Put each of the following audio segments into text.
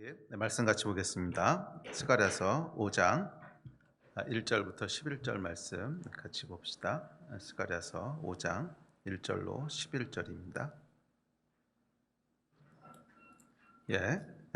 네, 말씀 같이 보겠습니다. 스가랴서 5장 1절부터 11절 말씀 같이 봅시다. 스가랴서 5장 1절로 11절입니다.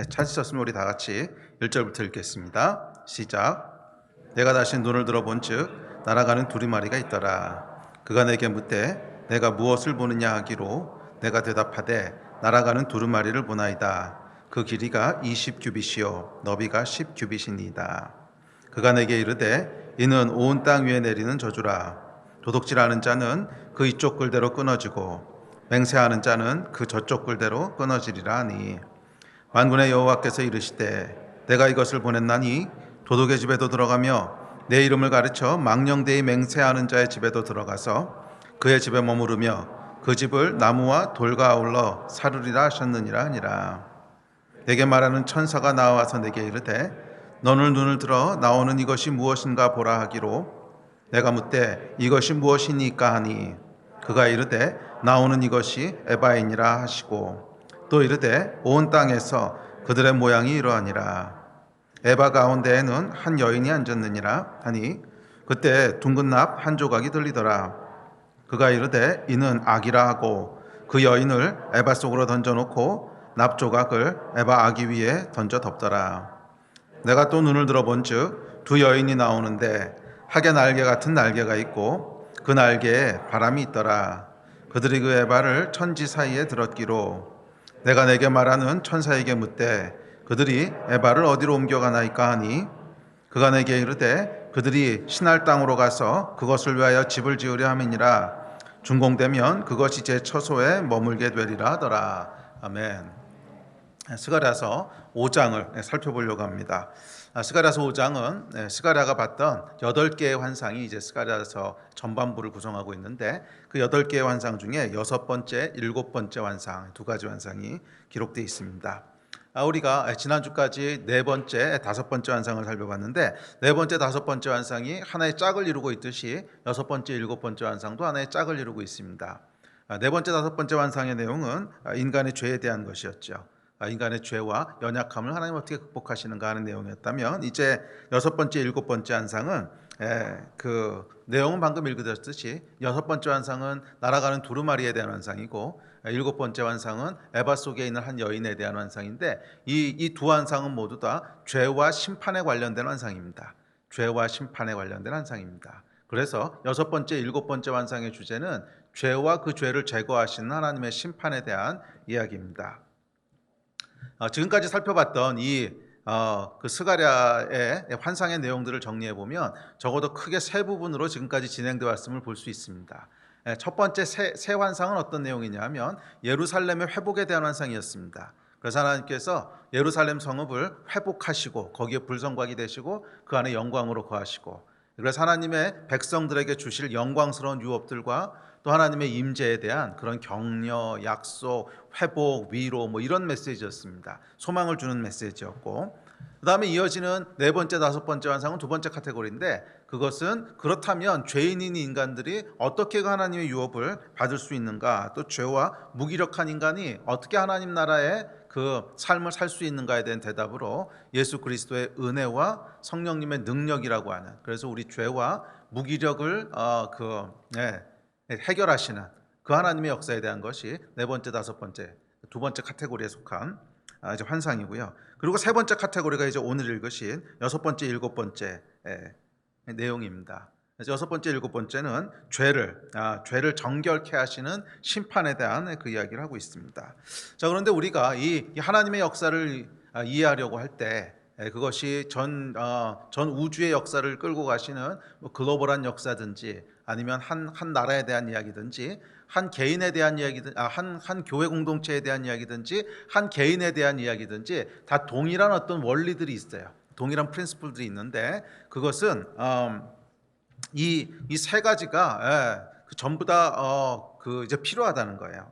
찾으셨으면 우리 다 같이 1절부터 읽겠습니다. 시작. 내가 다시 눈을 들어본즉 날아가는 두리마리가 있더라. 그가 내게 묻되 내가 무엇을 보느냐 하기로 내가 대답하되 날아가는 두루마리를 보나이다. 그 길이가 20규빗이요 너비가 10규빗이니이다. 그가 내게 이르되 이는 온 땅 위에 내리는 저주라. 도둑질하는 자는 그 이쪽 꿀대로 끊어지고 맹세하는 자는 그 저쪽 꿀대로 끊어지리라 하니 만군의 여호와께서 이르시되 내가 이것을 보냈나니 도둑의 집에도 들어가며 내 이름을 가르쳐 망령되이 맹세하는 자의 집에도 들어가서 그의 집에 머무르며 그 집을 나무와 돌과 아울러 사르리라 하셨느니라 하니라. 내게 말하는 천사가 나와서 내게 이르되 너는 눈을 들어 나오는 이것이 무엇인가 보라 하기로 내가 묻되 이것이 무엇이니까 하니 그가 이르되 나오는 이것이 에바이니라 하시고 또 이르되 온 땅에서 그들의 모양이 이러하니라. 에바 가운데에는 한 여인이 앉았느니라 하니 그때 둥근 납 한 조각이 들리더라. 그가 이르되 이는 악이라 하고 그 여인을 에바 속으로 던져놓고 납조각을 에바 아기 위에 던져 덮더라. 내가 또 눈을 들어본즉 두 여인이 나오는데 학의 날개 같은 날개가 있고 그 날개에 바람이 있더라. 그들이 그 에바를 천지 사이에 들었기로 내가 내게 말하는 천사에게 묻되 그들이 에바를 어디로 옮겨가나이까 하니 그가 내게 이르되 그들이 신할 땅으로 가서 그것을 위하여 집을 지으려 함이니라. 준공되면 그것이 제 처소에 머물게 되리라 하더라. 아멘. 스가랴서 5장을 살펴보려고 합니다. 스가랴서 5장은 스가랴가 봤던 8개의 환상이 이제 스가랴서 전반부를 구성하고 있는데 그 8개의 환상 중에 6번째, 7번째 환상, 두 가지 환상이 기록되어 있습니다. 우리가 지난주까지 4번째, 5번째 환상을 살펴봤는데 4번째, 5번째 환상이 하나의 짝을 이루고 있듯이 6번째, 7번째 환상도 하나의 짝을 이루고 있습니다. 4번째, 5번째 환상의 내용은 인간의 죄에 대한 것이었죠. 인간의 죄와 연약함을 하나님 어떻게 극복하시는가 하는 내용이었다면 이제 6번째, 7번째 환상은 그 내용은 방금 읽으셨듯이 6번째 환상은 날아가는 두루마리에 대한 환상이고 7번째 환상은 에바 속에 있는 한 여인에 대한 환상인데 이 두 환상은 모두 다 죄와 심판에 관련된 환상입니다. 죄와 심판에 관련된 환상입니다. 그래서 6번째, 7번째 환상의 주제는 죄와 그 죄를 제거하시는 하나님의 심판에 대한 이야기입니다. 지금까지 살펴봤던 그 스가랴의 환상의 내용들을 정리해 보면 적어도 크게 세 부분으로 지금까지 진행되어 왔음을 볼 수 있습니다. 첫 번째 새 환상은 어떤 내용이냐 하면 예루살렘의 회복에 대한 환상이었습니다. 그래서 하나님께서 예루살렘 성읍을 회복하시고 거기에 불성곽이 되시고 그 안에 영광으로 거하시고 그래서 하나님의 백성들에게 주실 영광스러운 유업들과 또 하나님의 임재에 대한 그런 격려, 약속, 회복, 위로 이런 메시지였습니다. 소망을 주는 메시지였고 그 다음에 이어지는 4번째, 5번째 환상은 두 번째 카테고리인데 그것은 그렇다면 죄인인 인간들이 어떻게 하나님의 유업을 받을 수 있는가, 또 죄와 무기력한 인간이 어떻게 하나님 나라의 그 삶을 살 수 있는가에 대한 대답으로 예수 그리스도의 은혜와 성령님의 능력이라고 하는, 그래서 우리 죄와 무기력을 해결하시는 그 하나님의 역사에 대한 것이 4번째, 5번째, 두 번째 카테고리에 속한 이제 환상이고요. 그리고 세 번째 카테고리가 이제 오늘 읽으신 6번째, 7번째 내용입니다. 그래서 6번째, 7번째는 죄를 정결케 하시는 심판에 대한 그 이야기를 하고 있습니다. 자, 그런데 우리가 이 하나님의 역사를 이해하려고 할 때 그것이 전 우주의 역사를 끌고 가시는 글로벌한 역사든지 아니면 한 나라에 대한 이야기든지 한 개인에 대한 이야기든 한 교회 공동체에 대한 이야기든지 한 개인에 대한 이야기든지 다 동일한 어떤 원리들이 있어요. 동일한 프린시플들이 있는데 그것은 이 세 가지가 전부 다 이제 필요하다는 거예요.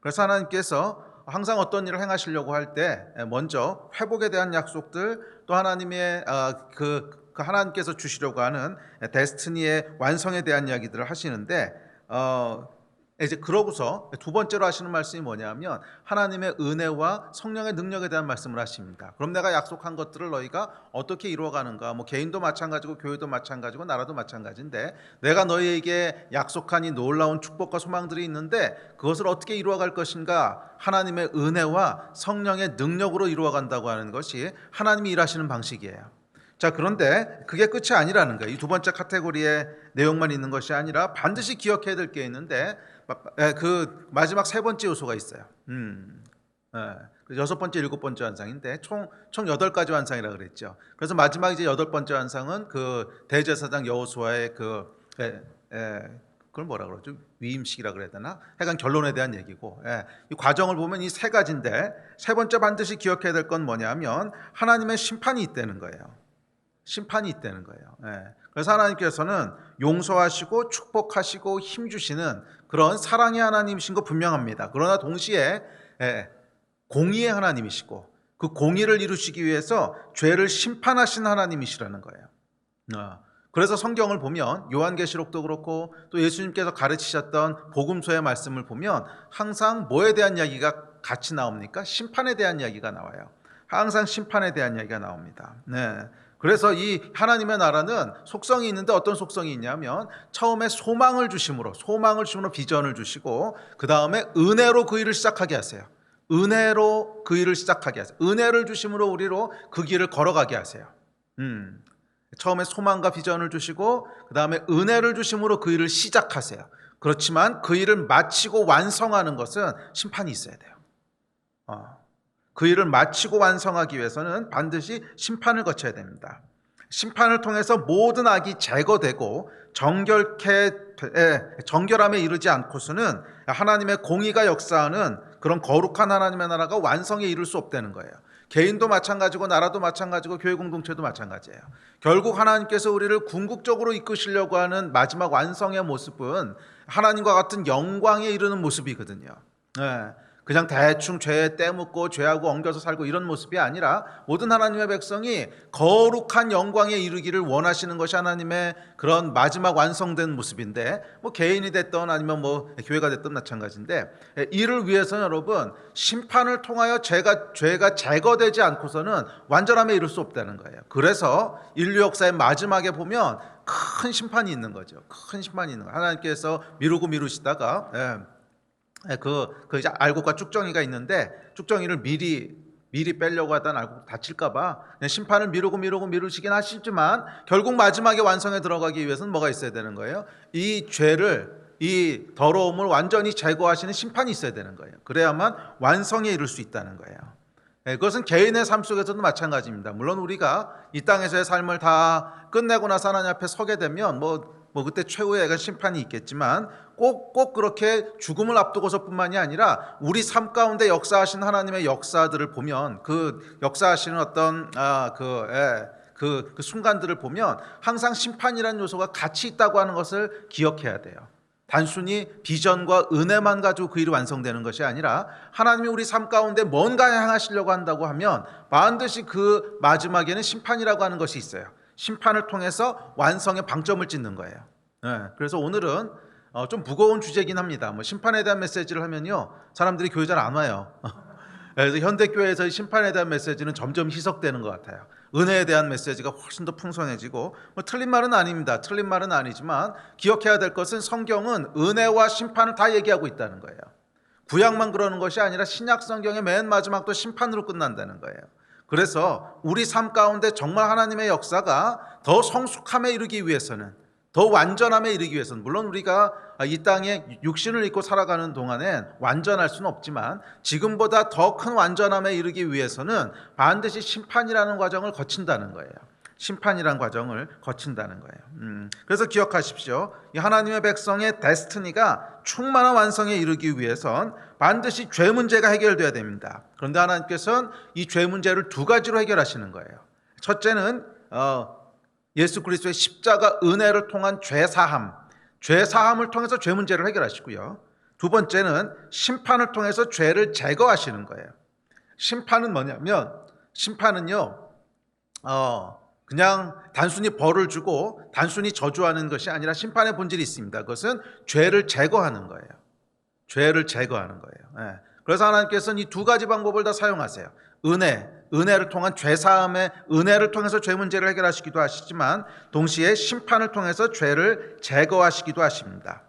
그래서 하나님께서 항상 어떤 일을 행하시려고 할 때 먼저 회복에 대한 약속들, 또 하나님의 그 하나님께서 주시려고 하는 데스티니의 완성에 대한 이야기들을 하시는데 이제 그러고서 두 번째로 하시는 말씀이 뭐냐면 하나님의 은혜와 성령의 능력에 대한 말씀을 하십니다. 그럼 내가 약속한 것들을 너희가 어떻게 이루어가는가? 뭐 개인도 마찬가지고 교회도 마찬가지고 나라도 마찬가지인데 내가 너희에게 약속한 이 놀라운 축복과 소망들이 있는데 그것을 어떻게 이루어갈 것인가? 하나님의 은혜와 성령의 능력으로 이루어간다고 하는 것이 하나님이 일하시는 방식이에요. 자, 그런데 그게 끝이 아니라는 거예요. 이 두 번째 카테고리의 내용만 있는 것이 아니라 반드시 기억해야 될 게 있는데 그 마지막 세 번째 요소가 있어요. 여섯 번째, 일곱 번째 환상인데 총 8가지 환상이라고 그랬죠. 그래서 마지막 이제 여덟 번째 환상은 그 대제사장 여호수아의 그걸 뭐라 그러죠? 위임식이라 그래야 되나? 하여간 결론에 대한 얘기고, 이 과정을 보면 이 세 가지인데 세 번째 반드시 기억해야 될 건 뭐냐면 하나님의 심판이 있다는 거예요. 심판이 있다는 거예요. 그래서 하나님께서는 용서하시고 축복하시고 힘주시는 그런 사랑의 하나님이신 거 분명합니다. 그러나 동시에 공의의 하나님이시고 그 공의를 이루시기 위해서 죄를 심판하신 하나님이시라는 거예요. 그래서 성경을 보면 요한계시록도 그렇고 또 예수님께서 가르치셨던 복음서의 말씀을 보면 항상 뭐에 대한 이야기가 같이 나옵니까? 심판에 대한 이야기가 나와요. 항상 심판에 대한 이야기가 나옵니다. 그래서 이 하나님의 나라는 속성이 있는데 어떤 속성이 있냐면 처음에 소망을 주심으로 비전을 주시고 그 다음에 은혜로 그 일을 시작하게 하세요. 은혜로 그 일을 시작하게 하세요. 은혜를 주심으로 우리로 그 길을 걸어가게 하세요. 처음에 소망과 비전을 주시고 그 다음에 은혜를 주심으로 그 일을 시작하세요. 그렇지만 그 일을 마치고 완성하는 것은 심판이 있어야 돼요. 그 일을 마치고 완성하기 위해서는 반드시 심판을 거쳐야 됩니다. 심판을 통해서 모든 악이 제거되고 정결함에 이르지 않고서는 하나님의 공의가 역사하는 그런 거룩한 하나님의 나라가 완성에 이를 수 없다는 거예요. 개인도 마찬가지고 나라도 마찬가지고 교회 공동체도 마찬가지예요. 결국 하나님께서 우리를 궁극적으로 이끄시려고 하는 마지막 완성의 모습은 하나님과 같은 영광에 이르는 모습이거든요. 그냥 대충 죄에 떼묻고 죄하고 엉겨서 살고 이런 모습이 아니라 모든 하나님의 백성이 거룩한 영광에 이르기를 원하시는 것이 하나님의 그런 마지막 완성된 모습인데 뭐 개인이 됐든 아니면 뭐 교회가 됐든 마찬가지인데 이를 위해서는 여러분 심판을 통하여 죄가 제거되지 않고서는 완전함에 이를 수 없다는 거예요. 그래서 인류 역사의 마지막에 보면 큰 심판이 있는 거죠. 큰 심판이 있는 거예요. 하나님께서 미루시다가 이제 알곡과 쭉정이가 있는데 쭉정이를 미리 빼려고 하다 알곡 다칠까봐 심판을 미루시긴 하시지만 결국 마지막에 완성에 들어가기 위해서는 뭐가 있어야 되는 거예요? 이 더러움을 완전히 제거하시는 심판이 있어야 되는 거예요. 그래야만 완성에 이를 수 있다는 거예요. 그것은 개인의 삶 속에서도 마찬가지입니다. 물론 우리가 이 땅에서의 삶을 다 끝내고 나서 하나님 앞에 서게 되면 뭐 그때 최후의 심판이 있겠지만 꼭 그렇게 죽음을 앞두고서뿐만이 아니라 우리 삶 가운데 역사하신 하나님의 역사들을 보면 그 역사하시는 어떤 그 순간들을 보면 항상 심판이라는 요소가 같이 있다고 하는 것을 기억해야 돼요. 단순히 비전과 은혜만 가지고 그 일이 완성되는 것이 아니라 하나님이 우리 삶 가운데 뭔가 향하시려고 한다고 하면 반드시 그 마지막에는 심판이라고 하는 것이 있어요. 심판을 통해서 완성의 방점을 찍는 거예요. 그래서 오늘은 좀 무거운 주제긴 합니다. 뭐 심판에 대한 메시지를 하면요 사람들이 교회 잘 안 와요. 그래서 현대교회에서의 심판에 대한 메시지는 점점 희석되는 것 같아요. 은혜에 대한 메시지가 훨씬 더 풍성해지고 뭐 틀린 말은 아닙니다. 틀린 말은 아니지만 기억해야 될 것은 성경은 은혜와 심판을 다 얘기하고 있다는 거예요. 구약만 그러는 것이 아니라 신약 성경의 맨 마지막도 심판으로 끝난다는 거예요. 그래서 우리 삶 가운데 정말 하나님의 역사가 더 성숙함에 이르기 위해서는 더 완전함에 이르기 위해서는 물론 우리가 이 땅에 육신을 입고 살아가는 동안엔 완전할 수는 없지만 지금보다 더 큰 완전함에 이르기 위해서는 반드시 심판이라는 과정을 거친다는 거예요. 심판이라는 과정을 거친다는 거예요. 그래서 기억하십시오. 이 하나님의 백성의 데스티니가 충만한 완성에 이르기 위해선 반드시 죄 문제가 해결돼야 됩니다. 그런데 하나님께서는 이 죄 문제를 두 가지로 해결하시는 거예요. 첫째는 예수 그리스도의 십자가 은혜를 통한 죄사함을 통해서 죄 문제를 해결하시고요. 두 번째는 심판을 통해서 죄를 제거하시는 거예요. 심판은 뭐냐면 심판은요 그냥 단순히 벌을 주고 단순히 저주하는 것이 아니라 심판의 본질이 있습니다. 그것은 죄를 제거하는 거예요. 죄를 제거하는 거예요. 예. 그래서 하나님께서는 이 두 가지 방법을 다 사용하세요. 은혜를 통한 죄 사함의 은혜를 통해서 죄 문제를 해결하시기도 하시지만 동시에 심판을 통해서 죄를 제거하시기도 하십니다.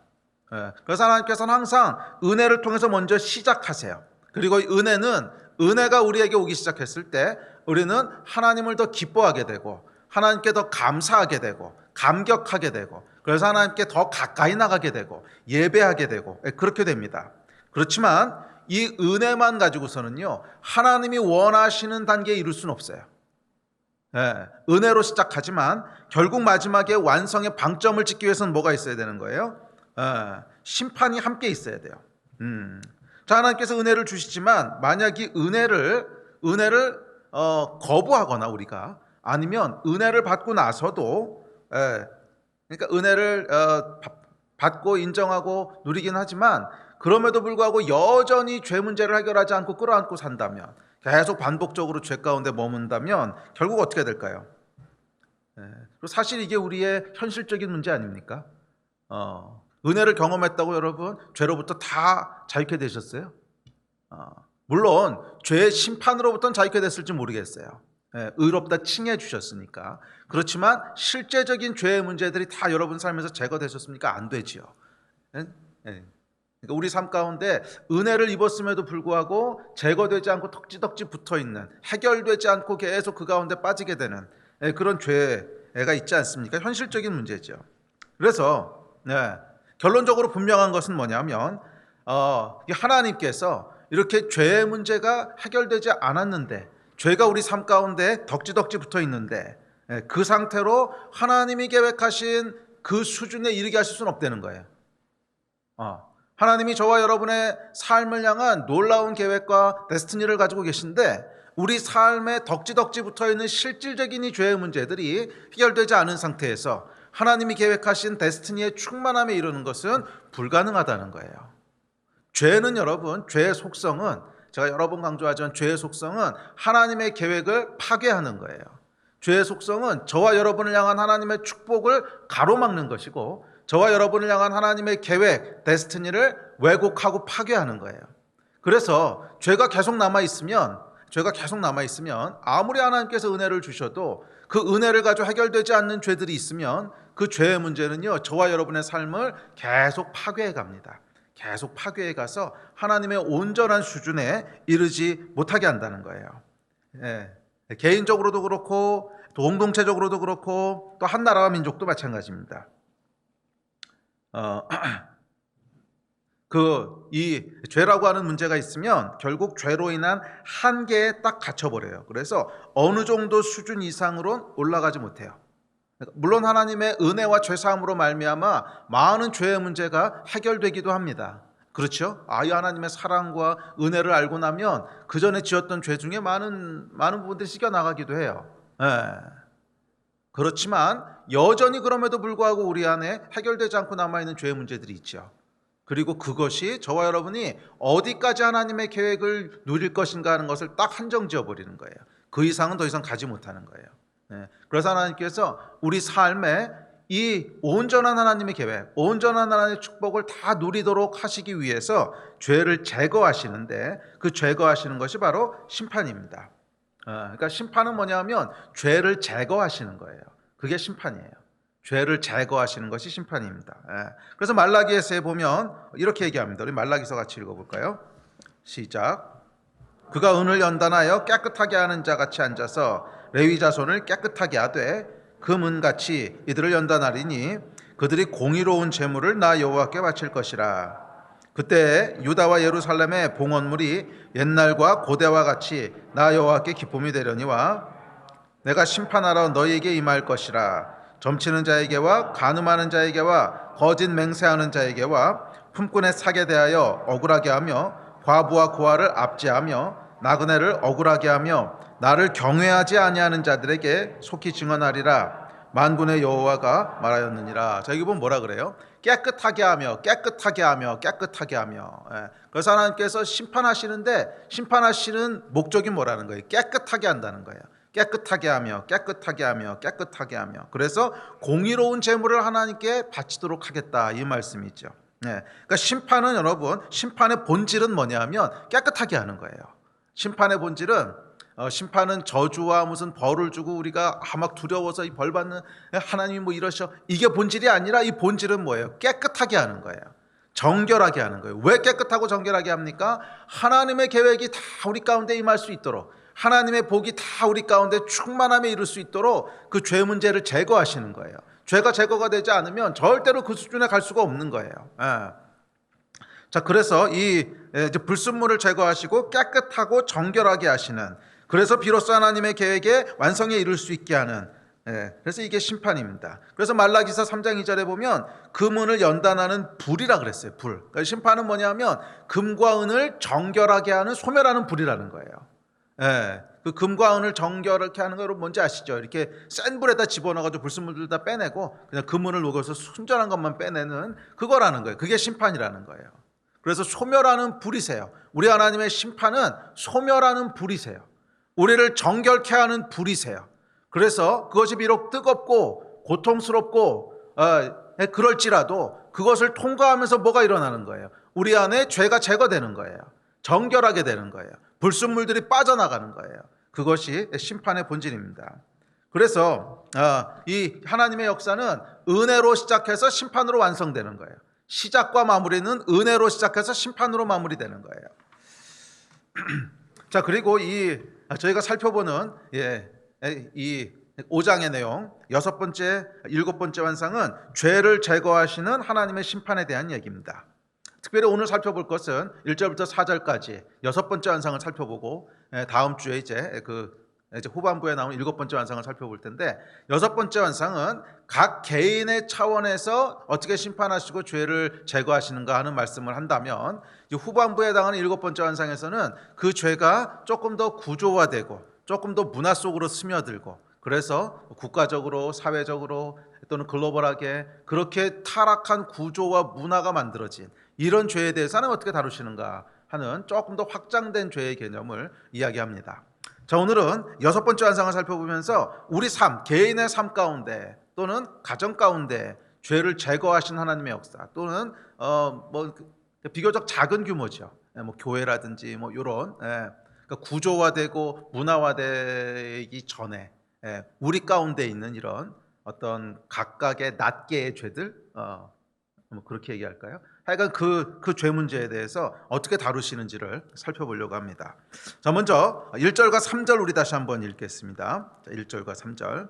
예. 그래서 하나님께서는 항상 은혜를 통해서 먼저 시작하세요. 그리고 은혜가 우리에게 오기 시작했을 때 우리는 하나님을 더 기뻐하게 되고 하나님께 더 감사하게 되고 감격하게 되고 그래서 하나님께 더 가까이 나가게 되고 예배하게 되고 그렇게 됩니다. 그렇지만 이 은혜만 가지고서는요 하나님이 원하시는 단계에 이룰 수는 없어요. 은혜로 시작하지만 결국 마지막에 완성의 방점을 찍기 위해서는 뭐가 있어야 되는 거예요? 심판이 함께 있어야 돼요. 자, 하나님께서 은혜를 주시지만 만약 이 은혜를 거부하거나 우리가 아니면 은혜를 받고 나서도 그러니까 은혜를 받고 인정하고 누리긴 하지만 그럼에도 불구하고 여전히 죄 문제를 해결하지 않고 끌어안고 산다면 계속 반복적으로 죄 가운데 머문다면 결국 어떻게 될까요? 사실 이게 우리의 현실적인 문제 아닙니까? 은혜를 경험했다고 여러분 죄로부터 다 자유케 되셨어요? 물론 죄의 심판으로부터는 자유케 됐을지 모르겠어요. 의롭다 칭해 주셨으니까. 그렇지만 실제적인 죄의 문제들이 다 여러분 삶에서 제거되셨습니까? 안 되지요. 그러니까 우리 삶 가운데 은혜를 입었음에도 불구하고 제거되지 않고 덕지덕지 붙어있는 해결되지 않고 계속 그 가운데 빠지게 되는 그런 죄가 있지 않습니까? 현실적인 문제죠. 그래서 결론적으로 분명한 것은 뭐냐면 하나님께서 이렇게 죄의 문제가 해결되지 않았는데 죄가 우리 삶 가운데 덕지덕지 붙어 있는데 그 상태로 하나님이 계획하신 그 수준에 이르게 하실 수는 없다는 거예요. 하나님이 저와 여러분의 삶을 향한 놀라운 계획과 데스티니를 가지고 계신데 우리 삶에 덕지덕지 붙어있는 실질적인 이 죄의 문제들이 해결되지 않은 상태에서 하나님이 계획하신 데스티니의 충만함에 이르는 것은 불가능하다는 거예요. 죄는 여러분, 죄의 속성은 제가 여러 번 강조하지만 죄의 속성은 하나님의 계획을 파괴하는 거예요. 죄의 속성은 저와 여러분을 향한 하나님의 축복을 가로막는 것이고 저와 여러분을 향한 하나님의 계획, 데스티니를 왜곡하고 파괴하는 거예요. 그래서 죄가 계속 남아있으면 아무리 하나님께서 은혜를 주셔도 그 은혜를 가지고 해결되지 않는 죄들이 있으면 그 죄의 문제는요 저와 여러분의 삶을 계속 파괴해 갑니다. 계속 파괴해 가서 하나님의 온전한 수준에 이르지 못하게 한다는 거예요. 개인적으로도 그렇고 또 공동체적으로도 그렇고 또 한 나라와 민족도 마찬가지입니다. 이 죄라고 하는 문제가 있으면 결국 죄로 인한 한계에 딱 갇혀버려요. 그래서 어느 정도 수준 이상으로는 올라가지 못해요. 물론 하나님의 은혜와 죄사함으로 말미암아 많은 죄의 문제가 해결되기도 합니다. 그렇죠? 이 하나님의 사랑과 은혜를 알고 나면 그 전에 지었던 죄 중에 많은 부분들이 씻겨 나가기도 해요. 그렇지만 여전히 그럼에도 불구하고 우리 안에 해결되지 않고 남아있는 죄의 문제들이 있죠. 그리고 그것이 저와 여러분이 어디까지 하나님의 계획을 누릴 것인가 하는 것을 딱 한정 지어버리는 거예요. 그 이상은 더 이상 가지 못하는 거예요. 그래서 하나님께서 우리 삶에 이 온전한 하나님의 계획, 온전한 하나님의 축복을 다 누리도록 하시기 위해서 죄를 제거하시는데 그 제거하시는 것이 바로 심판입니다. 그러니까 심판은 뭐냐면 죄를 제거하시는 거예요. 그게 심판이에요. 죄를 제거하시는 것이 심판입니다. 그래서 말라기에서에 보면 이렇게 얘기합니다. 우리 말라기서 같이 읽어볼까요? 시작. 그가 은을 연단하여 깨끗하게 하는 자 같이 앉아서 레위 자손을 깨끗하게 하되 그 문같이 이들을 연단하리니 그들이 공의로운 제물을 나 여호와께 바칠 것이라. 그때 유다와 예루살렘의 봉헌물이 옛날과 고대와 같이 나 여호와께 기쁨이 되려니와 내가 심판하러 너희에게 임할 것이라. 점치는 자에게와 간음하는 자에게와 거짓 맹세하는 자에게와 품꾼의 사게 대하여 억울하게 하며 과부와 고아를 압제하며 나그네를 억울하게 하며 나를 경외하지 아니하는 자들에게 속히 증언하리라. 만군의 여호와가 말하였느니라. 자, 여기 보면 뭐라 그래요? 깨끗하게 하며 깨끗하게 하며 깨끗하게 하며. 그래서 하나님께서 심판하시는데 심판하시는 목적이 뭐라는 거예요? 깨끗하게 한다는 거예요. 깨끗하게 하며 깨끗하게 하며 깨끗하게 하며. 그래서 공의로운 제물을 하나님께 바치도록 하겠다 이 말씀이죠. 그러니까 심판은 여러분, 심판의 본질은 뭐냐면 깨끗하게 하는 거예요. 심판의 본질은 심판은 저주와 무슨 벌을 주고 우리가 막 두려워서 이 벌 받는 하나님이 뭐 이러셔, 이게 본질이 아니라 이 본질은 뭐예요? 깨끗하게 하는 거예요. 정결하게 하는 거예요. 왜 깨끗하고 정결하게 합니까? 하나님의 계획이 다 우리 가운데 임할 수 있도록, 하나님의 복이 다 우리 가운데 충만함에 이룰 수 있도록 그 죄 문제를 제거하시는 거예요. 죄가 제거가 되지 않으면 절대로 그 수준에 갈 수가 없는 거예요. 자, 그래서 이 불순물을 제거하시고 깨끗하고 정결하게 하시는, 그래서 비로소 하나님의 계획에 완성에 이룰 수 있게 하는, 그래서 이게 심판입니다. 그래서 말라기서 3장 2절에 보면 금은을 연단하는 불이라 그랬어요. 불. 그러니까 심판은 뭐냐면 금과 은을 정결하게 하는, 소멸하는 불이라는 거예요. 그 금과 은을 정결하게 하는 거 여러분 뭔지 아시죠? 이렇게 센 불에다 집어넣어가지고 불순물들 다 빼내고 그냥 금은을 녹여서 순전한 것만 빼내는 그거라는 거예요. 그게 심판이라는 거예요. 그래서 소멸하는 불이세요. 우리 하나님의 심판은 소멸하는 불이세요. 우리를 정결케 하는 불이세요. 그래서 그것이 비록 뜨겁고 고통스럽고 그럴지라도 그것을 통과하면서 뭐가 일어나는 거예요? 우리 안에 죄가 제거되는 거예요. 정결하게 되는 거예요. 불순물들이 빠져나가는 거예요. 그것이 심판의 본질입니다. 그래서 이 하나님의 역사는 은혜로 시작해서 심판으로 완성되는 거예요. 시작과 마무리는 은혜로 시작해서 심판으로 마무리되는 거예요. 자, 그리고 저희가 살펴보는 이 5장의 내용, 일곱 번째 완상은 죄를 제거하시는 하나님의 심판에 대한 얘기입니다. 특별히 오늘 살펴볼 것은 1절부터 4절까지 6번째 완상을 살펴보고, 다음 주에 이제 후반부에 나오는 7번째 완상을 살펴볼 텐데, 6번째 완상은 각 개인의 차원에서 어떻게 심판하시고 죄를 제거하시는가 하는 말씀을 한다면, 후반부에 해당하는 7번째 완상에서는 그 죄가 조금 더 구조화되고 조금 더 문화 속으로 스며들고, 그래서 국가적으로 사회적으로 또는 글로벌하게 그렇게 타락한 구조와 문화가 만들어진 이런 죄에 대해서는 어떻게 다루시는가 하는 조금 더 확장된 죄의 개념을 이야기합니다. 자, 오늘은 6번째 완상을 살펴보면서 우리 삶, 개인의 삶 가운데 또는 가정 가운데 죄를 제거하신 하나님의 역사, 또는 비교적 작은 규모죠. 교회라든지 이런 그러니까 구조화되고 문화화되기 전에 우리 가운데 있는 이런 어떤 각각의 낱개의 죄들, 그렇게 얘기할까요? 하여간 그 죄 문제에 대해서 어떻게 다루시는지를 살펴보려고 합니다. 자, 먼저 1절과 3절 우리 다시 한번 읽겠습니다. 자, 1절과 3절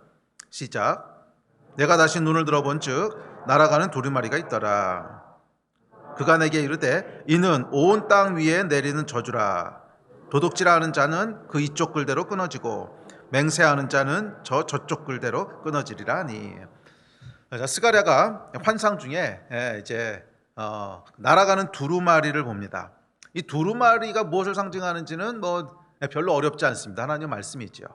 시작. 내가 다시 눈을 들어본즉 날아가는 두루마리가 있더라. 그가 내게 이르되 이는 온 땅 위에 내리는 저주라. 도둑질하는 자는 그 이쪽 글대로 끊어지고 맹세하는 자는 저쪽 글대로 끊어지리라 하니. 자, 스가랴가 환상 중에 이제 날아가는 두루마리를 봅니다. 이 두루마리가 무엇을 상징하는지는 별로 어렵지 않습니다. 하나님 말씀이죠.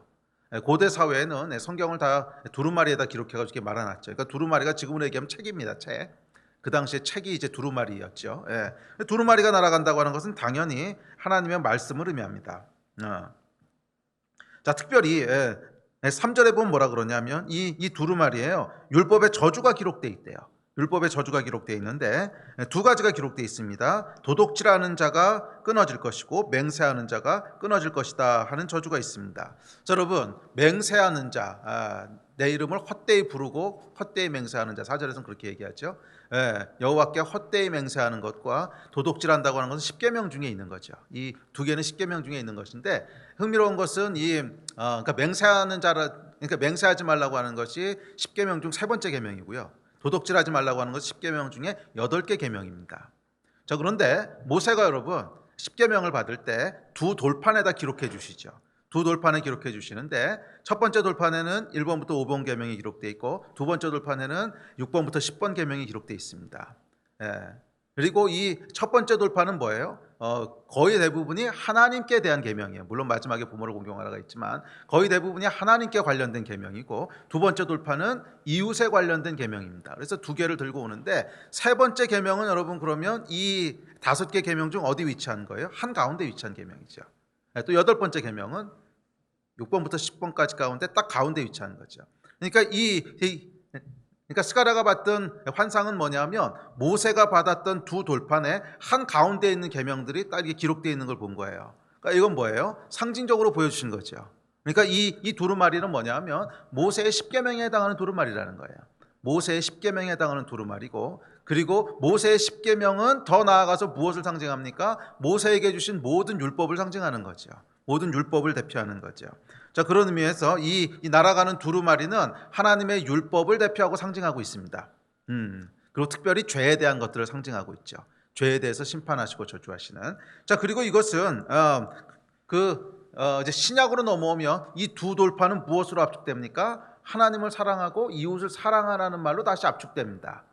고대 사회에는 성경을 다 두루마리에다 기록해가지고 말아놨죠. 그러니까 두루마리가 지금으로 얘기하면 책입니다. 책. 그 당시에 책이 이제 두루마리였죠. 두루마리가 날아간다고 하는 것은 당연히 하나님의 말씀을 의미합니다. 자, 특별히 3절에 보면 뭐라 그러냐면 이 두루마리에요, 율법의 저주가 기록되어 있대요. 율법의 저주가 기록되어 있는데 두 가지가 기록되어 있습니다. 도둑질하는 자가 끊어질 것이고 맹세하는 자가 끊어질 것이다 하는 저주가 있습니다. 자, 여러분, 맹세하는 자, 내 이름을 헛되이 부르고 헛되이 맹세하는 자, 4절에서는 그렇게 얘기하죠. 여호와께 헛되이 맹세하는 것과 도둑질한다고 하는 것은 10계명 중에 있는 거죠. 이 두 개는 10계명 중에 있는 것인데, 흥미로운 것은 그러니까 맹세하는 자라, 그러니까 맹세하지 말라고 하는 것이 10계명 중 세 번째 계명이고요. 도둑질하지 말라고 하는 것이 10계명 중에 8개 계명입니다. 자, 그런데 모세가 여러분 10계명을 받을 때 두 돌판에다 기록해 주시죠. 두 돌판에 기록해 주시는데, 첫 번째 돌판에는 1번부터 5번 계명이 기록되어 있고, 두 번째 돌판에는 6번부터 10번 계명이 기록되어 있습니다. 그리고 이 첫 번째 돌판은 뭐예요? 거의 대부분이 하나님께 대한 계명이에요. 물론 마지막에 부모를 공경하라가 있지만 거의 대부분이 하나님께 관련된 계명이고, 두 번째 돌판은 이웃에 관련된 계명입니다. 그래서 두 개를 들고 오는데, 세 번째 계명은 여러분 그러면 이 5개 계명 중 어디 위치한 거예요? 한 가운데 위치한 계명이죠. 또 8번째 계명은 6번부터 10번까지 가운데 딱 가운데 위치하는 거죠. 그러니까 이 그러니까 스가랴가 봤던 환상은 뭐냐면 모세가 받았던 두 돌판에 한 가운데 있는 계명들이 딱 이렇게 기록되어 있는 걸 본 거예요. 그러니까 이건 뭐예요? 상징적으로 보여주신 거죠. 그러니까 이 두루마리는 뭐냐면 모세의 십계명에 해당하는 두루마리라는 거예요. 모세의 십계명에 해당하는 두루마리고, 그리고 모세의 십계명은 더 나아가서 무엇을 상징합니까? 모세에게 주신 모든 율법을 상징하는 거죠. 모든 율법을 대표하는 거죠. 자, 그런 의미에서 이 날아가는 두루마리는 하나님의 율법을 대표하고 상징하고 있습니다. 그리고 특별히 죄에 대한 것들을 상징하고 있죠. 죄에 대해서 심판하시고 저주하시는. 자, 그리고 이것은 이제 신약으로 넘어오면 이 두 돌파는 무엇으로 압축됩니까? 하나님을 사랑하고 이웃을 사랑하라는 말로 다시 압축됩니다.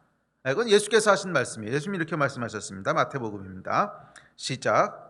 이건 예수께서 하신 말씀이에요. 예수님이 이렇게 말씀하셨습니다. 마태복음입니다. 시작.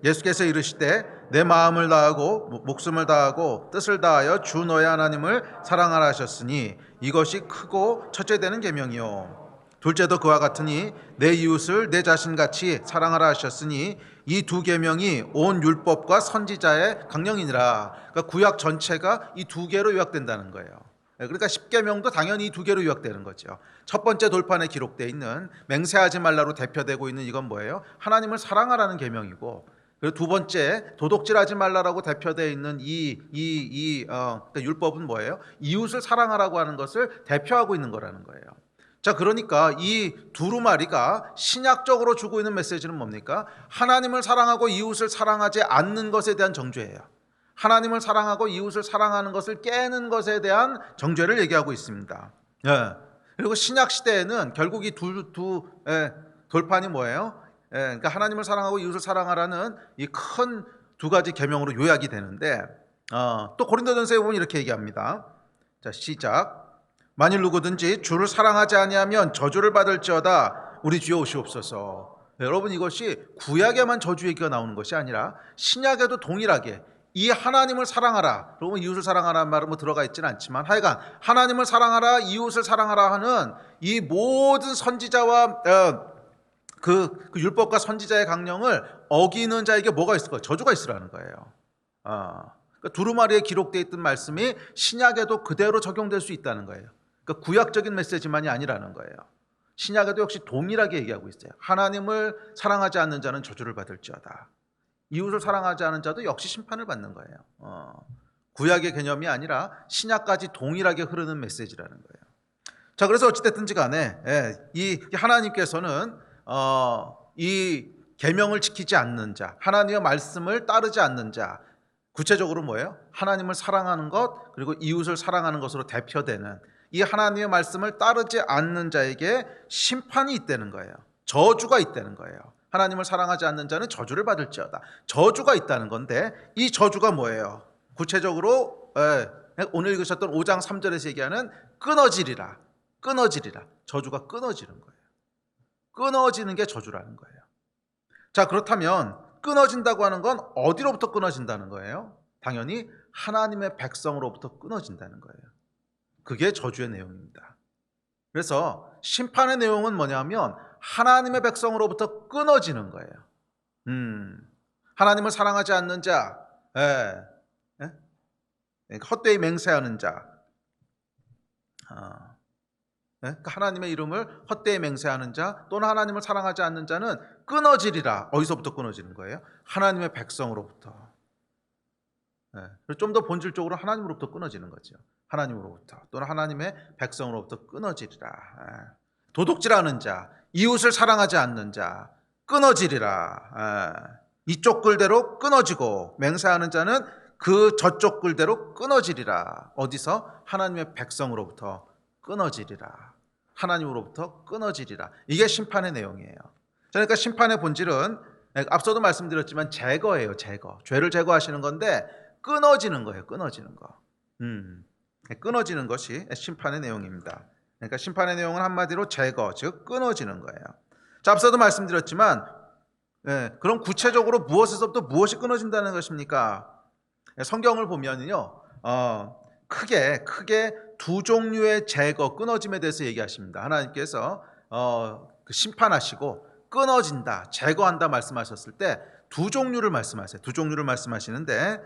예수께서 이르시되 내 마음을 다하고 목숨을 다하고 뜻을 다하여 주 너의 하나님을 사랑하라 하셨으니 이것이 크고 첫째 되는 계명이요 둘째도 그와 같으니 내 이웃을 내 자신같이 사랑하라 하셨으니 이 두 계명이 온 율법과 선지자의 강령이니라. 그러니까 구약 전체가 이 두 개로 요약된다는 거예요. 그러니까 십계명도 당연히 이 두 개로 요약되는 거죠. 첫 번째 돌판에 기록되어 있는 맹세하지 말라로 대표되고 있는 이건 뭐예요? 하나님을 사랑하라는 계명이고, 그리고 두 번째 도둑질하지 말라라고 대표되어 있는 그러니까 율법은 뭐예요? 이웃을 사랑하라고 하는 것을 대표하고 있는 거라는 거예요. 자, 그러니까 이 두루마리가 신약적으로 주고 있는 메시지는 뭡니까? 하나님을 사랑하고 이웃을 사랑하지 않는 것에 대한 정죄예요. 하나님을 사랑하고 이웃을 사랑하는 것을 깨는 것에 대한 정죄를 얘기하고 있습니다. 그리고 신약 시대에는 결국 이 두 돌판이 뭐예요? 그러니까 하나님을 사랑하고 이웃을 사랑하라는 이 큰 두 가지 계명으로 요약이 되는데, 또 고린도전서에 보면 이렇게 얘기합니다. 자, 시작. 만일 누구든지 주를 사랑하지 아니하면 저주를 받을지어다. 우리 주여 오시옵소서. 여러분, 이것이 구약에만 저주 얘기가 나오는 것이 아니라 신약에도 동일하게 이 하나님을 사랑하라, 그러면 이웃을 사랑하라는 말은 뭐 들어가 있지는 않지만 하여간 하나님을 사랑하라, 이웃을 사랑하라 하는 이 모든 선지자와 그 율법과 선지자의 강령을 어기는 자에게 뭐가 있을까요? 저주가 있으라는 거예요. 그러니까 두루마리에 기록되어 있던 말씀이 신약에도 그대로 적용될 수 있다는 거예요. 그러니까 구약적인 메시지만이 아니라는 거예요. 신약에도 역시 동일하게 얘기하고 있어요. 하나님을 사랑하지 않는 자는 저주를 받을지어다. 이웃을 사랑하지 않은 자도 역시 심판을 받는 거예요. 구약의 개념이 아니라 신약까지 동일하게 흐르는 메시지라는 거예요. 자, 그래서 어찌됐든지 간에 이 하나님께서는 이 계명을 지키지 않는 자, 하나님의 말씀을 따르지 않는 자, 구체적으로 뭐예요? 하나님을 사랑하는 것, 그리고 이웃을 사랑하는 것으로 대표되는 이 하나님의 말씀을 따르지 않는 자에게 심판이 있다는 거예요. 저주가 있다는 거예요. 하나님을 사랑하지 않는 자는 저주를 받을지어다. 저주가 있다는 건데, 이 저주가 뭐예요? 구체적으로 오늘 읽으셨던 5장 3절에서 얘기하는 끊어지리라. 저주가 끊어지는 거예요. 끊어지는 게 저주라는 거예요. 자, 그렇다면 끊어진다고 하는 건 어디로부터 끊어진다는 거예요? 당연히 하나님의 백성으로부터 끊어진다는 거예요. 그게 저주의 내용입니다. 그래서 심판의 내용은 뭐냐면 하나님의 백성으로부터 끊어지는 거예요. 하나님을 사랑하지 않는 자, 헛되이 맹세하는 자, 그러니까 하나님의 이름을 헛되이 맹세하는 자 또는 하나님을 사랑하지 않는 자는 끊어지리라. 어디서부터 끊어지는 거예요? 하나님의 백성으로부터. 좀 더 본질적으로 하나님으로부터 끊어지는 거죠. 하나님으로부터 또는 하나님의 백성으로부터 끊어지리라. 도둑질하는 자, 이웃을 사랑하지 않는 자 끊어지리라. 이쪽 글대로 끊어지고 맹세하는 자는 그 저쪽 글대로 끊어지리라. 어디서? 하나님의 백성으로부터 끊어지리라. 하나님으로부터 끊어지리라. 이게 심판의 내용이에요. 그러니까 심판의 본질은 앞서도 말씀드렸지만 제거예요. 제거. 죄를 제거하시는 건데 끊어지는 거예요. 끊어지는 거. 끊어지는 것이 심판의 내용입니다. 그러니까 심판의 내용은 한마디로 제거, 즉 끊어지는 거예요. 자, 앞서도 말씀드렸지만 그럼 구체적으로 무엇에서부터 무엇이 끊어진다는 것입니까? 성경을 보면요, 크게 두 종류의 제거, 끊어짐에 대해서 얘기하십니다. 하나님께서 심판하시고 끊어진다, 제거한다 말씀하셨을 때 두 종류를 말씀하세요. 두 종류를 말씀하시는데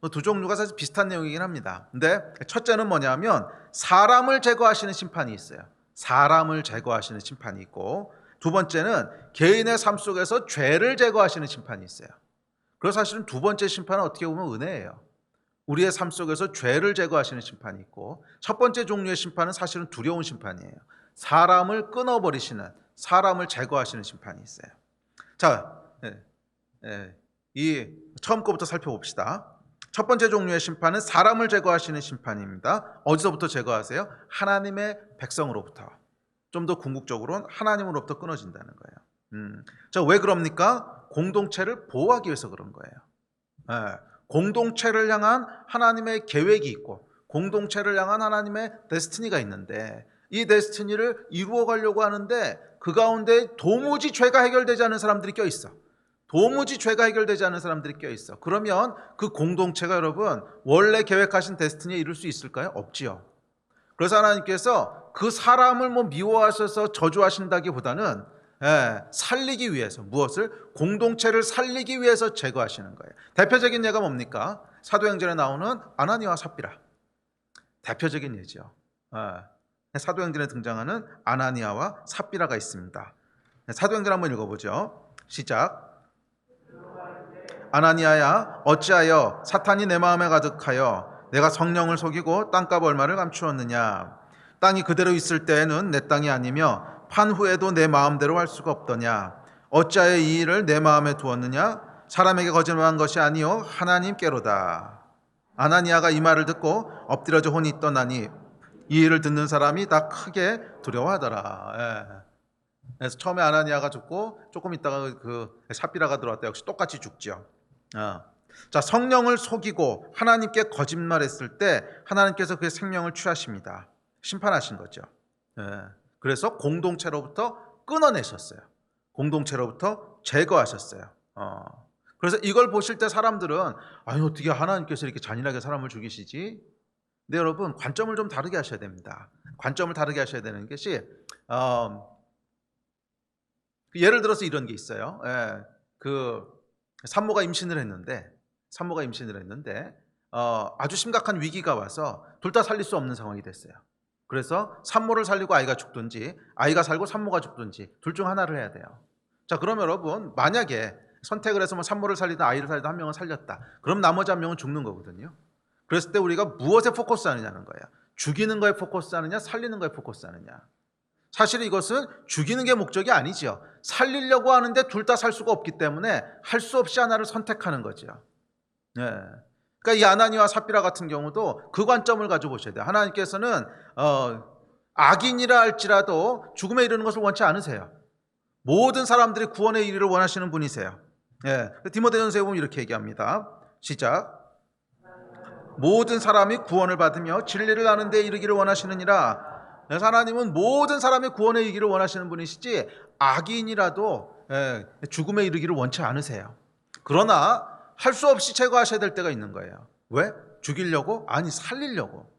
두 종류가 사실 비슷한 내용이긴 합니다. 근데 첫째는 뭐냐면 사람을 제거하시는 심판이 있어요. 사람을 제거하시는 심판이 있고, 두 번째는 개인의 삶 속에서 죄를 제거하시는 심판이 있어요. 그래서 사실은 두 번째 심판은 어떻게 보면 은혜예요. 우리의 삶 속에서 죄를 제거하시는 심판이 있고, 첫 번째 종류의 심판은 사실은 두려운 심판이에요. 사람을 끊어버리시는, 사람을 제거하시는 심판이 있어요. 자, 이 처음 거부터 살펴봅시다. 첫 번째 종류의 심판은 사람을 제거하시는 심판입니다. 어디서부터 제거하세요? 하나님의 백성으로부터. 좀 더 궁극적으로는 하나님으로부터 끊어진다는 거예요. 자, 왜 그럽니까? 공동체를 보호하기 위해서 그런 거예요. 공동체를 향한 하나님의 계획이 있고, 공동체를 향한 하나님의 데스티니가 있는데, 이 데스티니를 이루어 가려고 하는데 그 가운데 도무지 죄가 해결되지 않은 사람들이 껴있어. 도무지 죄가 해결되지 않은 사람들이 껴있어. 그러면 그 공동체가 여러분 원래 계획하신 데스티니에 이룰 수 있을까요? 없지요. 그래서 하나님께서 그 사람을 미워하셔서 저주하신다기보다는 살리기 위해서, 무엇을? 공동체를 살리기 위해서 제거하시는 거예요. 대표적인 예가 뭡니까? 사도행전에 나오는 아나니아와 삽비라. 대표적인 예죠. 사도행전에 등장하는 아나니아와 삽비라가 있습니다. 사도행전 한번 읽어보죠. 시작. 아나니아야, 어찌하여 사탄이 내 마음에 가득하여 내가 성령을 속이고 땅값 얼마를 감추었느냐? 땅이 그대로 있을 때에는 내 땅이 아니며 판 후에도 내 마음대로 할 수가 없더냐? 어찌하여 이 일을 내 마음에 두었느냐? 사람에게 거짓말한 것이 아니요 하나님께로다. 아나니아가 이 말을 듣고 엎드려져 혼이 떠나니 이 일을 듣는 사람이 다 크게 두려워하더라. 그래서 처음에 아나니아가 죽고 조금 있다가 그 삽비라가 들어왔다. 역시 똑같이 죽죠. 자, 성령을 속이고 하나님께 거짓말했을 때 하나님께서 그의 생명을 취하십니다. 심판하신 거죠. 그래서 공동체로부터 끊어내셨어요. 공동체로부터 제거하셨어요. 그래서 이걸 보실 때 사람들은 아니 어떻게 하나님께서 이렇게 잔인하게 사람을 죽이시지? 근데 여러분 관점을 좀 다르게 하셔야 됩니다. 관점을 다르게 하셔야 되는 것이 예를 들어서 이런 게 있어요. 그 산모가 임신을 했는데 아주 심각한 위기가 와서 둘 다 살릴 수 없는 상황이 됐어요. 그래서 산모를 살리고 아이가 죽든지 아이가 살고 산모가 죽든지 둘 중 하나를 해야 돼요. 자, 그럼 여러분 만약에 선택을 해서 산모를 살리든 아이를 살리든 한 명은 살렸다. 그럼 나머지 한 명은 죽는 거거든요. 그랬을 때 우리가 무엇에 포커스하느냐는 거예요. 죽이는 거에 포커스하느냐 살리는 거에 포커스하느냐. 사실 이것은 죽이는 게 목적이 아니죠. 살리려고 하는데 둘 다 살 수가 없기 때문에 할 수 없이 하나를 선택하는 거죠. 그러니까 이 아나니아와 삽비라 같은 경우도 그 관점을 가지고 보셔야 돼요. 하나님께서는 악인이라 할지라도 죽음에 이르는 것을 원치 않으세요. 모든 사람들이 구원에 이르기를 원하시는 분이세요. 디모데전서에 보면 이렇게 얘기합니다. 시작. 모든 사람이 구원을 받으며 진리를 아는 데 이르기를 원하시느니라. 그래서 하나님은 모든 사람이 구원에 이르기를 원하시는 분이시지 악인이라도 죽음에 이르기를 원치 않으세요. 그러나 할 수 없이 제거하셔야 될 때가 있는 거예요. 왜? 죽이려고? 아니 살리려고.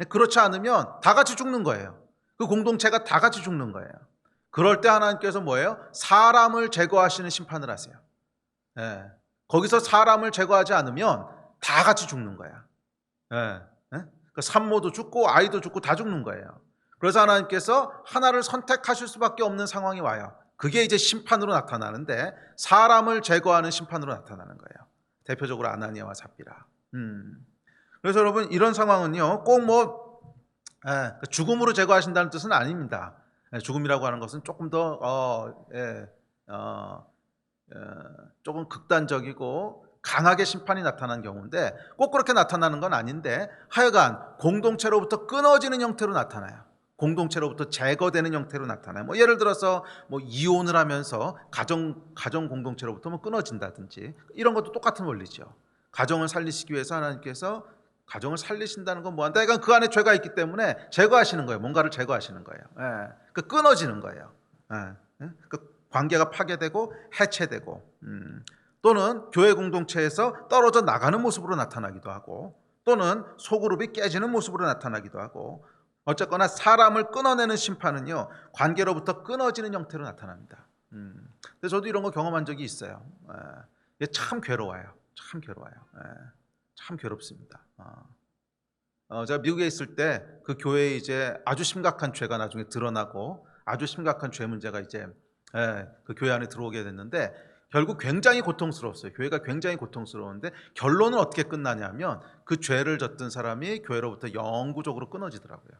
그렇지 않으면 다 같이 죽는 거예요. 그 공동체가 다 같이 죽는 거예요. 그럴 때 하나님께서 뭐예요? 사람을 제거하시는 심판을 하세요. 거기서 사람을 제거하지 않으면 다 같이 죽는 거야. 그 산모도 죽고 아이도 죽고 다 죽는 거예요. 그래서 하나님께서 하나를 선택하실 수밖에 없는 상황이 와요. 그게 이제 심판으로 나타나는데 사람을 제거하는 심판으로 나타나는 거예요. 대표적으로 아나니아와 삽비라. 그래서 여러분 이런 상황은요 꼭 죽음으로 제거하신다는 뜻은 아닙니다. 죽음이라고 하는 것은 조금 더 조금 극단적이고 강하게 심판이 나타나는 경우인데 꼭 그렇게 나타나는 건 아닌데 하여간 공동체로부터 끊어지는 형태로 나타나요. 공동체로부터 제거되는 형태로 나타나요. 예를 들어서 이혼을 하면서 가정 공동체로부터 끊어진다든지 이런 것도 똑같은 원리죠. 가정을 살리시기 위해서 하나님께서 가정을 살리신다는 건 뭐한다? 그러니까 그 안에 죄가 있기 때문에 제거하시는 거예요. 뭔가를 제거하시는 거예요. 그 끊어지는 거예요. 그 관계가 파괴되고 해체되고 또는 교회 공동체에서 떨어져 나가는 모습으로 나타나기도 하고 또는 소그룹이 깨지는 모습으로 나타나기도 하고 어쨌거나 사람을 끊어내는 심판은요 관계로부터 끊어지는 형태로 나타납니다. 근데 저도 이런 거 경험한 적이 있어요. 이게 참 괴로워요. 참 괴로워요. 참 괴롭습니다. 제가 미국에 있을 때 그 교회에 이제 아주 심각한 죄가 나중에 드러나고 아주 심각한 죄 문제가 이제 그 교회 안에 들어오게 됐는데 결국 굉장히 고통스러웠어요. 교회가 굉장히 고통스러운데 결론은 어떻게 끝나냐면 그 죄를 졌던 사람이 교회로부터 영구적으로 끊어지더라고요.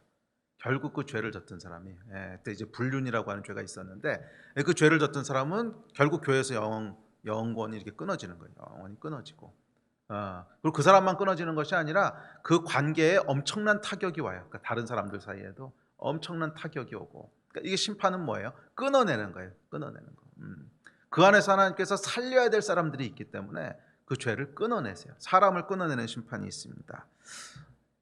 결국 그 죄를 졌던 사람이 그때 이제 불륜이라고 하는 죄가 있었는데 그 죄를 졌던 사람은 결국 교회에서 영원히 이렇게 끊어지는 거예요. 영원히 끊어지고 그리고 그 사람만 끊어지는 것이 아니라 그 관계에 엄청난 타격이 와요. 그러니까 다른 사람들 사이에도 엄청난 타격이 오고 그러니까 이게 심판은 뭐예요? 끊어내는 거예요. 끊어내는 거. 그 안에서 하나님께서 살려야 될 사람들이 있기 때문에 그 죄를 끊어내세요. 사람을 끊어내는 심판이 있습니다.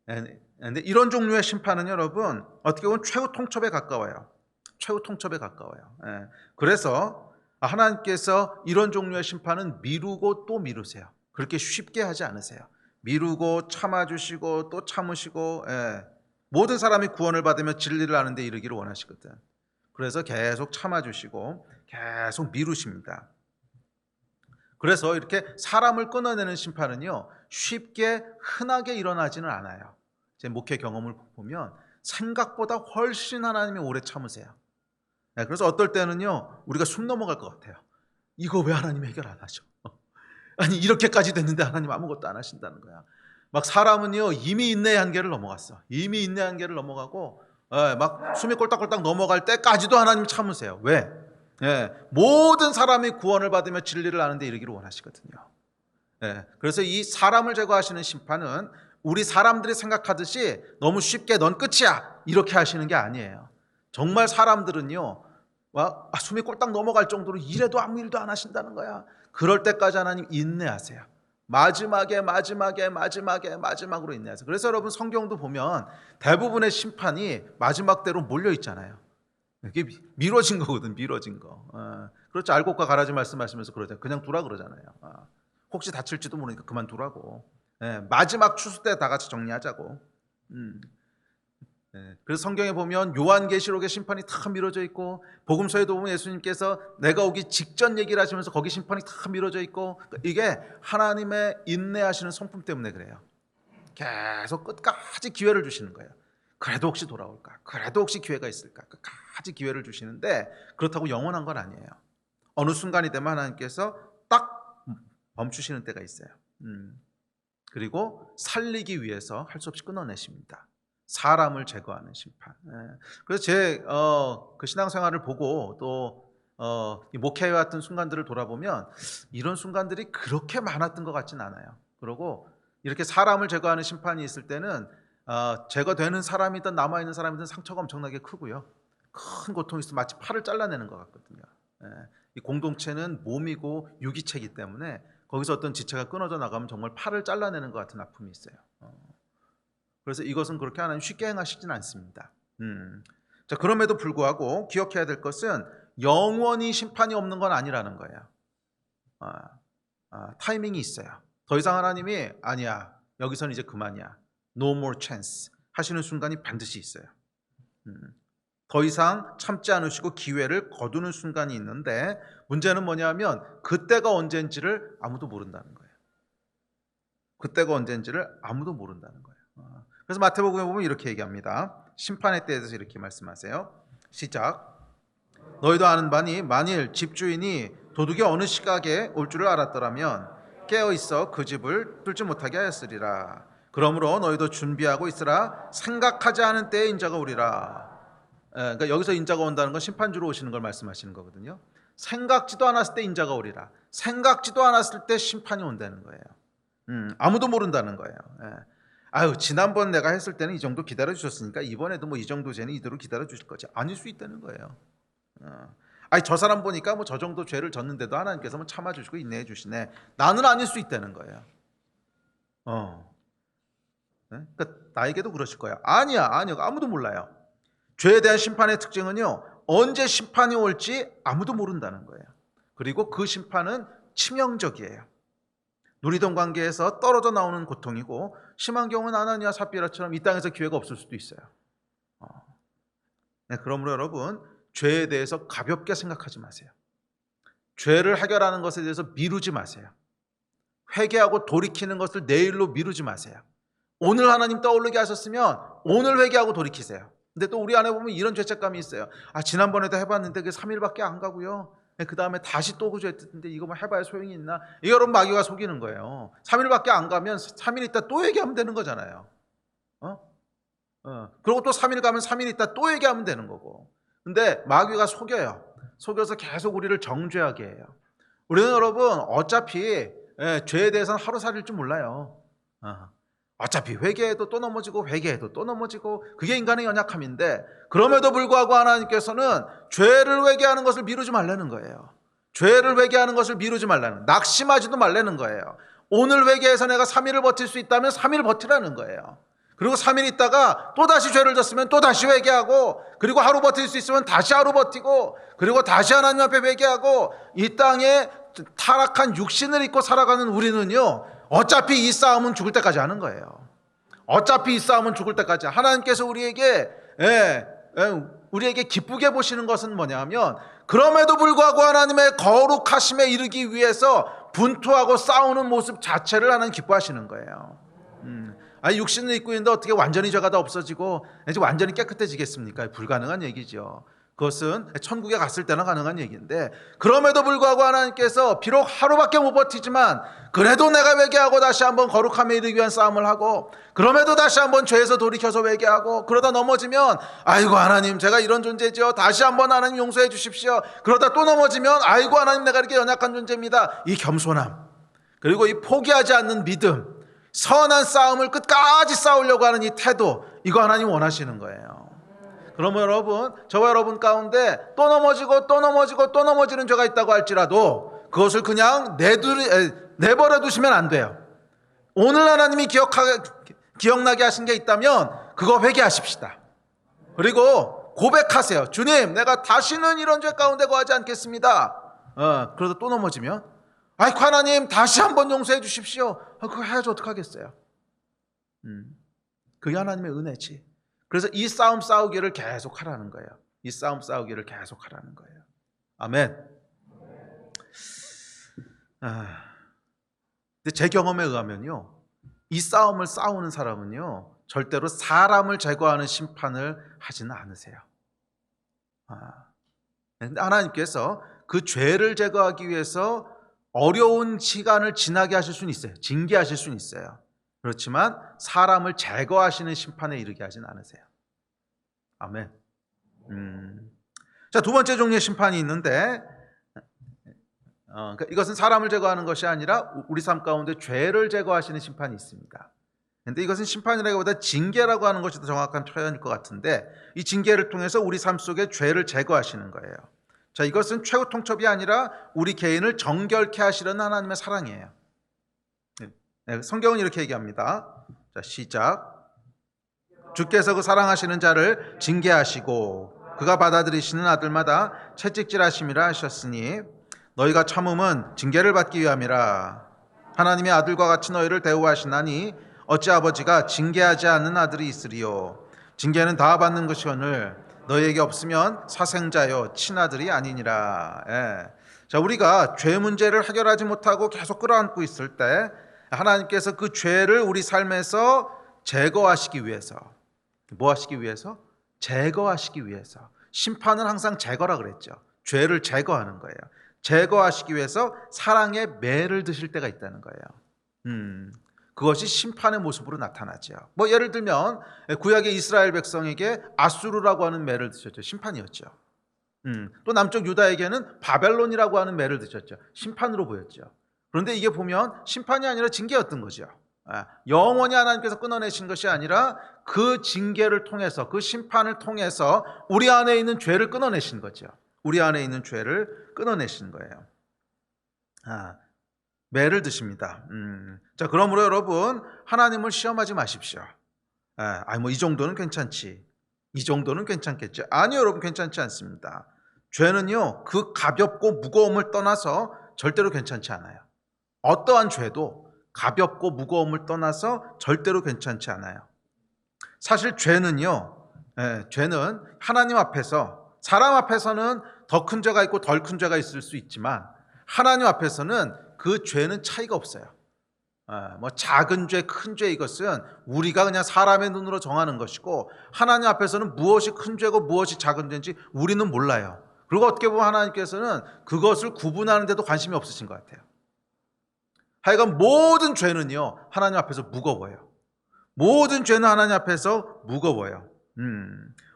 근데 이런 종류의 심판은 여러분 어떻게 보면 최후 통첩에 가까워요. 최후 통첩에 가까워요. 그래서 하나님께서 이런 종류의 심판은 미루고 또 미루세요. 그렇게 쉽게 하지 않으세요. 미루고 참아주시고 또 참으시고 모든 사람이 구원을 받으며 진리를 아는 데 이르기를 원하시거든. 그래서 계속 참아주시고 계속 미루십니다. 그래서 이렇게 사람을 끊어내는 심판은요 쉽게 흔하게 일어나지는 않아요. 제 목회 경험을 보면 생각보다 훨씬 하나님이 오래 참으세요. 그래서 어떨 때는요 우리가 숨 넘어갈 것 같아요. 이거 왜 하나님 해결 안 하죠? 아니 이렇게까지 됐는데 하나님 아무것도 안 하신다는 거야. 막 사람은요 이미 인내의 한계를 넘어갔어. 이미 인내의 한계를 넘어가고 막 숨이 꼴딱꼴딱 넘어갈 때까지도 하나님 참으세요. 왜? 모든 사람이 구원을 받으며 진리를 아는 데 이르기를 원하시거든요. 그래서 이 사람을 제거하시는 심판은 우리 사람들이 생각하듯이 너무 쉽게 넌 끝이야 이렇게 하시는 게 아니에요. 정말 사람들은요 숨이 꼴딱 넘어갈 정도로 이래도 아무 일도 안 하신다는 거야. 그럴 때까지 하나님 인내하세요. 마지막으로 인내하세요. 그래서 여러분 성경도 보면 대부분의 심판이 마지막대로 몰려 있잖아요. 이게 미뤄진 거거든. 미뤄진 거. 그렇죠. 알곡과 가라지 말씀하시면서 그러잖아요. 그냥 두라 그러잖아요. 혹시 다칠지도 모르니까 그만두라고. 마지막 추수 때 다 같이 정리하자고. 그래서 성경에 보면 요한계시록의 심판이 다 미뤄져 있고 복음서에도 보면 예수님께서 내가 오기 직전 얘기를 하시면서 거기 심판이 다 미뤄져 있고 이게 하나님의 인내하시는 성품 때문에 그래요. 계속 끝까지 기회를 주시는 거예요. 그래도 혹시 돌아올까? 그래도 혹시 기회가 있을까? 끝까지 기회를 주시는데 그렇다고 영원한 건 아니에요. 어느 순간이 되면 하나님께서 딱 멈추시는 때가 있어요. 그리고 살리기 위해서 할 수 없이 끊어내십니다. 사람을 제거하는 심판. 그래서 제 그 신앙생활을 보고 또 목회해왔던 순간들을 돌아보면 이런 순간들이 그렇게 많았던 것 같지는 않아요. 그리고 이렇게 사람을 제거하는 심판이 있을 때는 제거되는 사람이든 남아있는 사람이든 상처가 엄청나게 크고요. 큰 고통이 있어 마치 팔을 잘라내는 것 같거든요. 이 공동체는 몸이고 유기체이기 때문에 거기서 어떤 지체가 끊어져 나가면 정말 팔을 잘라내는 것 같은 아픔이 있어요. 그래서 이것은 그렇게 하나님 쉽게 행하시지는 않습니다. 자, 그럼에도 불구하고 기억해야 될 것은 영원히 심판이 없는 건 아니라는 거예요. 타이밍이 있어요. 더 이상 하나님이 아니야, 여기선 이제 그만이야, no more chance 하시는 순간이 반드시 있어요. 더 이상 참지 않으시고 기회를 거두는 순간이 있는데 문제는 뭐냐면 그때가 언제인지를 아무도 모른다는 거예요. 그때가 언제인지를 아무도 모른다는 거예요. 그래서 마태복음에 보면 이렇게 얘기합니다. 심판의 때에 대해서 이렇게 말씀하세요. 시작. 너희도 아는 바니 만일 집주인이 도둑이 어느 시각에 올 줄을 알았더라면 깨어있어 그 집을 뚫지 못하게 하였으리라. 그러므로 너희도 준비하고 있으라. 생각하지 않은 때에 인자가 오리라. 그러니까 여기서 인자가 온다는 건 심판주로 오시는 걸 말씀하시는 거거든요. 생각지도 않았을 때 인자가 오리라. 생각지도 않았을 때 심판이 온다는 거예요. 아무도 모른다는 거예요. 지난번 내가 했을 때는 이 정도 기다려 주셨으니까 이번에도 뭐 이 정도 죄는 이대로 기다려 주실 거지. 아닐 수 있다는 거예요. 저 사람 보니까 뭐 저 정도 죄를 졌는데도 하나님께서 뭐 참아 주시고 인내해 주시네. 나는 아닐 수 있다는 거예요. 그러니까 나에게도 그러실 거야. 아니야. 아무도 몰라요. 죄에 대한 심판의 특징은요, 언제 심판이 올지 아무도 모른다는 거예요. 그리고 그 심판은 치명적이에요. 누리던 관계에서 떨어져 나오는 고통이고 심한 경우는 아나니아 삽비라처럼 이 땅에서 기회가 없을 수도 있어요. 그러므로 여러분 죄에 대해서 가볍게 생각하지 마세요. 죄를 해결하는 것에 대해서 미루지 마세요. 회개하고 돌이키는 것을 내일로 미루지 마세요. 오늘 하나님 떠오르게 하셨으면 오늘 회개하고 돌이키세요. 근데 또 우리 안에 보면 이런 죄책감이 있어요. 지난번에도 해봤는데 그게 3일밖에 안 가고요. 그 다음에 다시 또 그랬는데 이거 뭐 해봐야 소용이 있나? 이 여러분 마귀가 속이는 거예요. 3일밖에 안 가면 3일 있다 또 얘기하면 되는 거잖아요. 그리고 또 3일 가면 3일 있다 또 얘기하면 되는 거고. 근데 마귀가 속여요. 속여서 계속 우리를 정죄하게 해요. 우리는 여러분 어차피 죄에 대해서는 하루살일 줄 몰라요. 어차피 회개해도 또 넘어지고 회개해도 또 넘어지고, 그게 인간의 연약함인데, 그럼에도 불구하고 하나님께서는 죄를 회개하는 것을 미루지 말라는 거예요. 죄를 회개하는 것을 미루지 말라는, 낙심하지도 말라는 거예요. 오늘 회개해서 내가 3일을 버틸 수 있다면 3일 버티라는 거예요. 그리고 3일 있다가 또다시 죄를 졌으면 또다시 회개하고, 그리고 하루 버틸 수 있으면 다시 하루 버티고, 그리고 다시 하나님 앞에 회개하고, 이 땅에 타락한 육신을 입고 살아가는 우리는요, 어차피 이 싸움은 죽을 때까지 하는 거예요. 어차피 이 싸움은 죽을 때까지. 하나님께서 우리에게 기쁘게 보시는 것은 뭐냐면, 그럼에도 불구하고 하나님의 거룩하심에 이르기 위해서 분투하고 싸우는 모습 자체를 하나님 기뻐하시는 거예요. 육신을 입고 있는데 어떻게 완전히 죄가 다 없어지고 이제 완전히 깨끗해지겠습니까? 불가능한 얘기죠. 그것은 천국에 갔을 때나 가능한 얘기인데, 그럼에도 불구하고 하나님께서 비록 하루밖에 못 버티지만 그래도 내가 회개하고 다시 한번 거룩함에 이르기 위한 싸움을 하고, 그럼에도 다시 한번 죄에서 돌이켜서 회개하고, 그러다 넘어지면 아이고 하나님 제가 이런 존재죠, 다시 한번 하나님 용서해 주십시오. 그러다 또 넘어지면 아이고 하나님 내가 이렇게 연약한 존재입니다. 이 겸손함, 그리고 이 포기하지 않는 믿음, 선한 싸움을 끝까지 싸우려고 하는 이 태도, 이거 하나님 원하시는 거예요. 그러면 여러분, 저와 여러분 가운데 또 넘어지고 또 넘어지고 또 넘어지는 죄가 있다고 할지라도 그것을 그냥 내버려 두시면 안 돼요. 오늘 하나님이 기억나게 하신 게 있다면 그거 회개하십시다. 그리고 고백하세요. 주님, 내가 다시는 이런 죄 가운데 거하지 않겠습니다. 그러다 또 넘어지면 아이고 하나님 다시 한번 용서해 주십시오. 그거 해야지 어떡하겠어요. 그게 하나님의 은혜지. 그래서 이 싸움 싸우기를 계속 하라는 거예요. 이 싸움 싸우기를 계속 하라는 거예요. 아멘. 근데 제 경험에 의하면요, 이 싸움을 싸우는 사람은요 절대로 사람을 제거하는 심판을 하지는 않으세요. 근데 하나님께서 그 죄를 제거하기 위해서 어려운 시간을 지나게 하실 수는 있어요. 징계하실 수는 있어요. 그렇지만 사람을 제거하시는 심판에 이르게 하진 않으세요. 아멘. 자, 두 번째 종류의 심판이 있는데, 그러니까 이것은 사람을 제거하는 것이 아니라 우리 삶 가운데 죄를 제거하시는 심판이 있습니다. 그런데 이것은 심판이라기보다 징계라고 하는 것이 더 정확한 표현일 것 같은데, 이 징계를 통해서 우리 삶 속에 죄를 제거하시는 거예요. 자, 이것은 최후 통첩이 아니라 우리 개인을 정결케 하시려는 하나님의 사랑이에요. 성경은 이렇게 얘기합니다. 자, 시작. 주께서 그 사랑하시는 자를 징계하시고 그가 받아들이시는 아들마다 채찍질하심이라 하셨으니 너희가 참음은 징계를 받기 위함이라. 하나님의 아들과 같이 너희를 대우하시나니 어찌 아버지가 징계하지 않는 아들이 있으리요. 징계는 다 받는 것이오늘 너희에게 없으면 사생자요 친아들이 아니니라. 자, 우리가 죄 문제를 해결하지 못하고 계속 끌어안고 있을 때 하나님께서 그 죄를 우리 삶에서 제거하시기 위해서, 뭐 하시기 위해서? 제거하시기 위해서. 심판은 항상 제거라 그랬죠. 죄를 제거하는 거예요. 제거하시기 위해서 사랑의 매를 드실 때가 있다는 거예요. 그것이 심판의 모습으로 나타나죠. 뭐 예를 들면 구약의 이스라엘 백성에게 아수르라고 하는 매를 드셨죠. 심판이었죠. 또 남쪽 유다에게는 바벨론이라고 하는 매를 드셨죠. 심판으로 보였죠. 그런데 이게 보면 심판이 아니라 징계였던 거죠. 영원히 하나님께서 끊어내신 것이 아니라 그 징계를 통해서, 그 심판을 통해서 우리 안에 있는 죄를 끊어내신 거죠. 우리 안에 있는 죄를 끊어내신 거예요. 매를 드십니다. 자, 그러므로 여러분, 하나님을 시험하지 마십시오. 뭐 이 정도는 괜찮지, 이 정도는 괜찮겠죠. 아니요, 여러분, 괜찮지 않습니다. 죄는요, 그 가볍고 무거움을 떠나서 절대로 괜찮지 않아요. 어떠한 죄도 가볍고 무거움을 떠나서 절대로 괜찮지 않아요. 사실 죄는요, 죄는 하나님 앞에서, 사람 앞에서는 더 큰 죄가 있고 덜 큰 죄가 있을 수 있지만 하나님 앞에서는 그 죄는 차이가 없어요. 뭐 작은 죄, 큰 죄 이것은 우리가 그냥 사람의 눈으로 정하는 것이고 하나님 앞에서는 무엇이 큰 죄고 무엇이 작은 죄인지 우리는 몰라요. 그리고 어떻게 보면 하나님께서는 그것을 구분하는 데도 관심이 없으신 것 같아요. 하여간 모든 죄는요 하나님 앞에서 무거워요. 모든 죄는 하나님 앞에서 무거워요.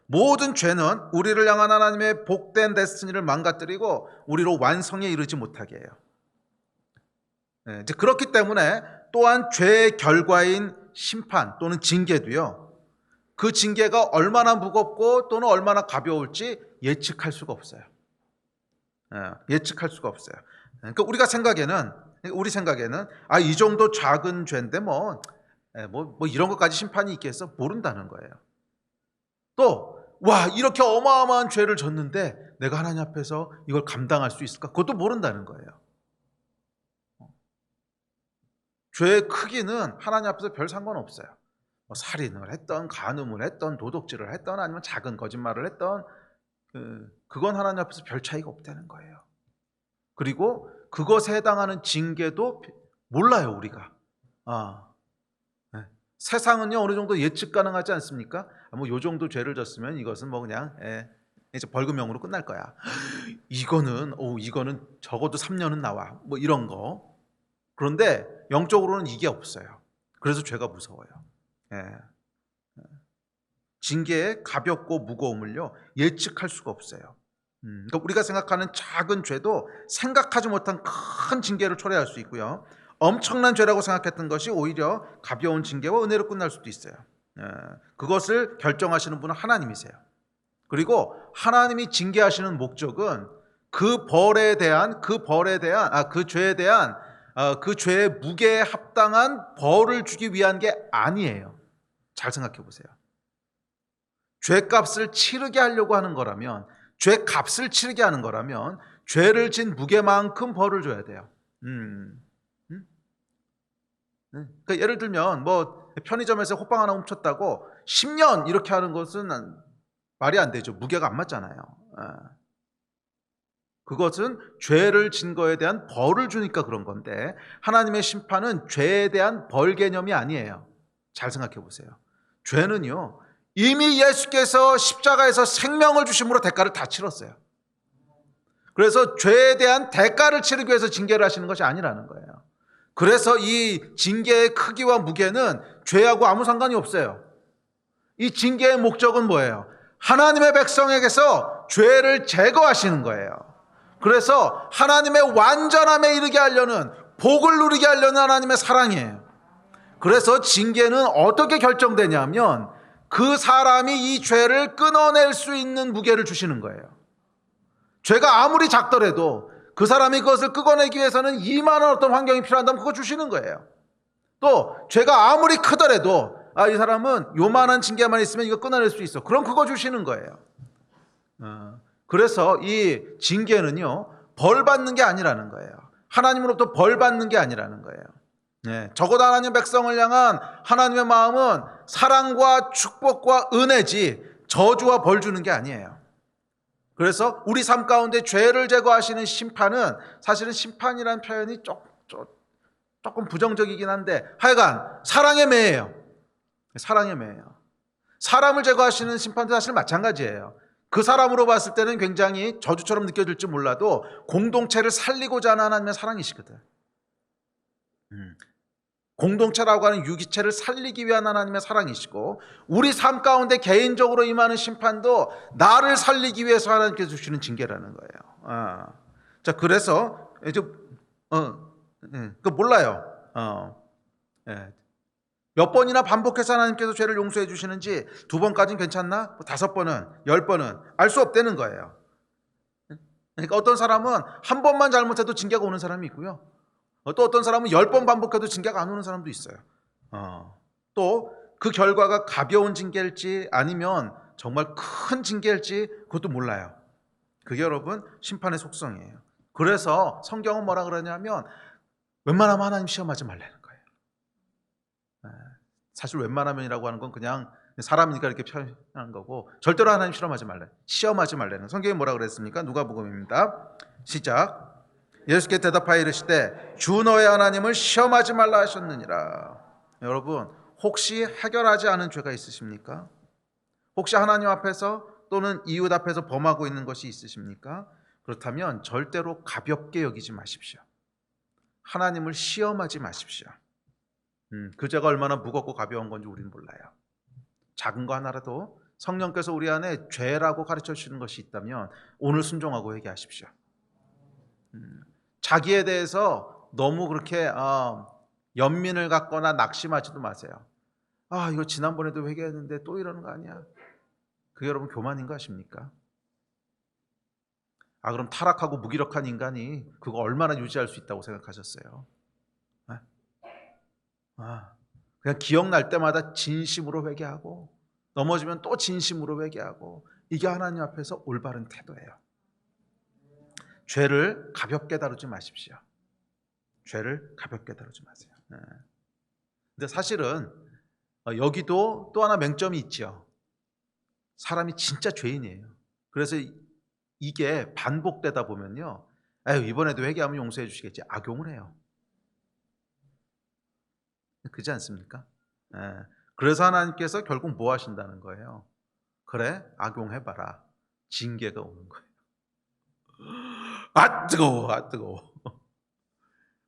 모든 죄는 우리를 향한 하나님의 복된 데스티니를 망가뜨리고 우리로 완성에 이르지 못하게 해요. 이제 그렇기 때문에 또한 죄의 결과인 심판 또는 징계도요, 그 징계가 얼마나 무겁고 또는 얼마나 가벼울지 예측할 수가 없어요. 예측할 수가 없어요. 그러니까 우리 생각에는 이 정도 작은 죄인데 뭐 이런 것까지 심판이 있겠어? 모른다는 거예요. 또 이렇게 어마어마한 죄를 졌는데 내가 하나님 앞에서 이걸 감당할 수 있을까? 그것도 모른다는 거예요. 죄의 크기는 하나님 앞에서 별 상관없어요. 살인을 했던, 간음을 했던, 도둑질을 했던, 아니면 작은 거짓말을 했던, 그건 하나님 앞에서 별 차이가 없다는 거예요. 그리고 그것에 해당하는 징계도 몰라요, 우리가. 세상은요 어느 정도 예측 가능하지 않습니까? 요 정도 죄를 졌으면 이것은 그냥 이제 벌금형으로 끝날 거야. 이거는 적어도 3년은 나와. 이런 거. 그런데 영적으로는 이게 없어요. 그래서 죄가 무서워요. 징계의 가볍고 무거움을요 예측할 수가 없어요. 그러니까 우리가 생각하는 작은 죄도 생각하지 못한 큰 징계를 초래할 수 있고요, 엄청난 죄라고 생각했던 것이 오히려 가벼운 징계와 은혜로 끝날 수도 있어요. 그것을 결정하시는 분은 하나님이세요. 그리고 하나님이 징계하시는 목적은 그 죄에 대한 그 죄의 무게에 합당한 벌을 주기 위한 게 아니에요. 잘 생각해 보세요. 죄값을 치르게 하려고 하는 거라면, 죄값을 치르게 하는 거라면 죄를 진 무게만큼 벌을 줘야 돼요. 그러니까 예를 들면 편의점에서 호빵 하나 훔쳤다고 10년 이렇게 하는 것은 말이 안 되죠. 무게가 안 맞잖아요. 그것은 죄를 진 거에 대한 벌을 주니까 그런 건데, 하나님의 심판은 죄에 대한 벌 개념이 아니에요. 잘 생각해 보세요. 죄는요 이미 예수께서 십자가에서 생명을 주심으로 대가를 다 치렀어요. 그래서 죄에 대한 대가를 치르기 위해서 징계를 하시는 것이 아니라는 거예요. 그래서 이 징계의 크기와 무게는 죄하고 아무 상관이 없어요. 이 징계의 목적은 뭐예요? 하나님의 백성에게서 죄를 제거하시는 거예요. 그래서 하나님의 완전함에 이르게 하려는, 복을 누리게 하려는 하나님의 사랑이에요. 그래서 징계는 어떻게 결정되냐면 그 사람이 이 죄를 끊어낼 수 있는 무게를 주시는 거예요. 죄가 아무리 작더라도 그 사람이 그것을 끊어내기 위해서는 이만한 어떤 환경이 필요하다면 그거 주시는 거예요. 또 죄가 아무리 크더라도 이 사람은 요만한 징계만 있으면 이거 끊어낼 수 있어, 그럼 그거 주시는 거예요. 그래서 이 징계는요 벌 받는 게 아니라는 거예요. 하나님으로부터 벌 받는 게 아니라는 거예요. 적어도 하나님 백성을 향한 하나님의 마음은 사랑과 축복과 은혜지 저주와 벌 주는 게 아니에요. 그래서 우리 삶 가운데 죄를 제거하시는 심판은, 사실은 심판이라는 표현이 조금 부정적이긴 한데 하여간 사랑의 매예요. 사랑의 매예요. 사람을 제거하시는 심판도 사실 마찬가지예요. 그 사람으로 봤을 때는 굉장히 저주처럼 느껴질지 몰라도 공동체를 살리고자 하는 하나님의 사랑이시거든. 공동체라고 하는 유기체를 살리기 위한 하나님의 사랑이시고, 우리 삶 가운데 개인적으로 임하는 심판도 나를 살리기 위해서 하나님께서 주시는 징계라는 거예요. 자, 그래서 이제 몰라요. 몇 번이나 반복해서 하나님께서 죄를 용서해 주시는지, 2번까지는 괜찮나? 5번은, 10번은 알 수 없다는 거예요. 그러니까 어떤 사람은 한 번만 잘못해도 징계가 오는 사람이 있고요, 또 어떤 사람은 10번 반복해도 징계가 안 오는 사람도 있어요. 또 그 결과가 가벼운 징계일지 아니면 정말 큰 징계일지 그것도 몰라요. 그게 여러분 심판의 속성이에요. 그래서 성경은 뭐라 그러냐면 웬만하면 하나님 시험하지 말라는 거예요. 사실 웬만하면이라고 하는 건 그냥 사람이니까 이렇게 표현하는 거고, 절대로 하나님 시험하지 말라는 성경이 뭐라 그랬습니까? 누가복음입니다. 시작. 예수께 대답하여 이르시되 주 너의 하나님을 시험하지 말라 하셨느니라. 여러분, 혹시 해결하지 않은 죄가 있으십니까? 혹시 하나님 앞에서 또는 이웃 앞에서 범하고 있는 것이 있으십니까? 그렇다면 절대로 가볍게 여기지 마십시오. 하나님을 시험하지 마십시오. 그 죄가 얼마나 무겁고 가벼운 건지 우리는 몰라요. 작은 거 하나라도 성령께서 우리 안에 죄라고 가르쳐 주시는 것이 있다면 오늘 순종하고 회개하십시오. 자기에 대해서 너무 그렇게 연민을 갖거나 낙심하지도 마세요. 이거 지난번에도 회개했는데 또 이러는 거 아니야? 그게 여러분 교만인 거 아십니까? 그럼 타락하고 무기력한 인간이 그거 얼마나 유지할 수 있다고 생각하셨어요? 그냥 기억날 때마다 진심으로 회개하고 넘어지면 또 진심으로 회개하고, 이게 하나님 앞에서 올바른 태도예요. 죄를 가볍게 다루지 마십시오. 죄를 가볍게 다루지 마세요. 근데 사실은 여기도 또 하나 맹점이 있죠. 사람이 진짜 죄인이에요. 그래서 이게 반복되다 보면요, 이번에도 회개하면 용서해 주시겠지, 악용을 해요. 그렇지 않습니까? 그래서 하나님께서 결국 뭐 하신다는 거예요? 그래, 악용해봐라. 징계가 오는 거예요. 뜨거워.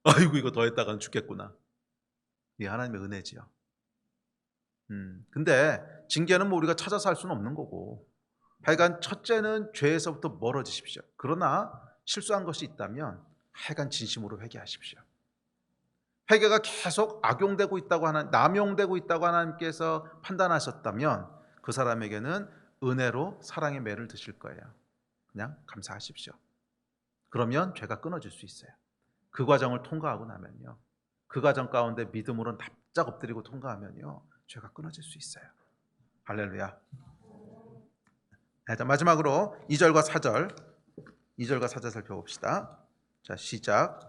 아이고, 이거 더 했다가는 죽겠구나. 이게 하나님의 은혜지요. 근데 징계는 뭐 우리가 찾아서 할 수는 없는 거고, 하여간 첫째는 죄에서부터 멀어지십시오. 그러나 실수한 것이 있다면 하여간 진심으로 회개하십시오. 회개가 계속 악용되고 있다고 남용되고 있다고 하나님께서 판단하셨다면 그 사람에게는 은혜로 사랑의 매를 드실 거예요. 그냥 감사하십시오. 그러면 죄가 끊어질 수 있어요. 그 과정을 통과하고 나면요, 그 과정 가운데 믿음으로 납작 엎드리고 통과하면요, 죄가 끊어질 수 있어요. 할렐루야. 자, 마지막으로 2절과 4절 살펴봅시다. 자, 시작.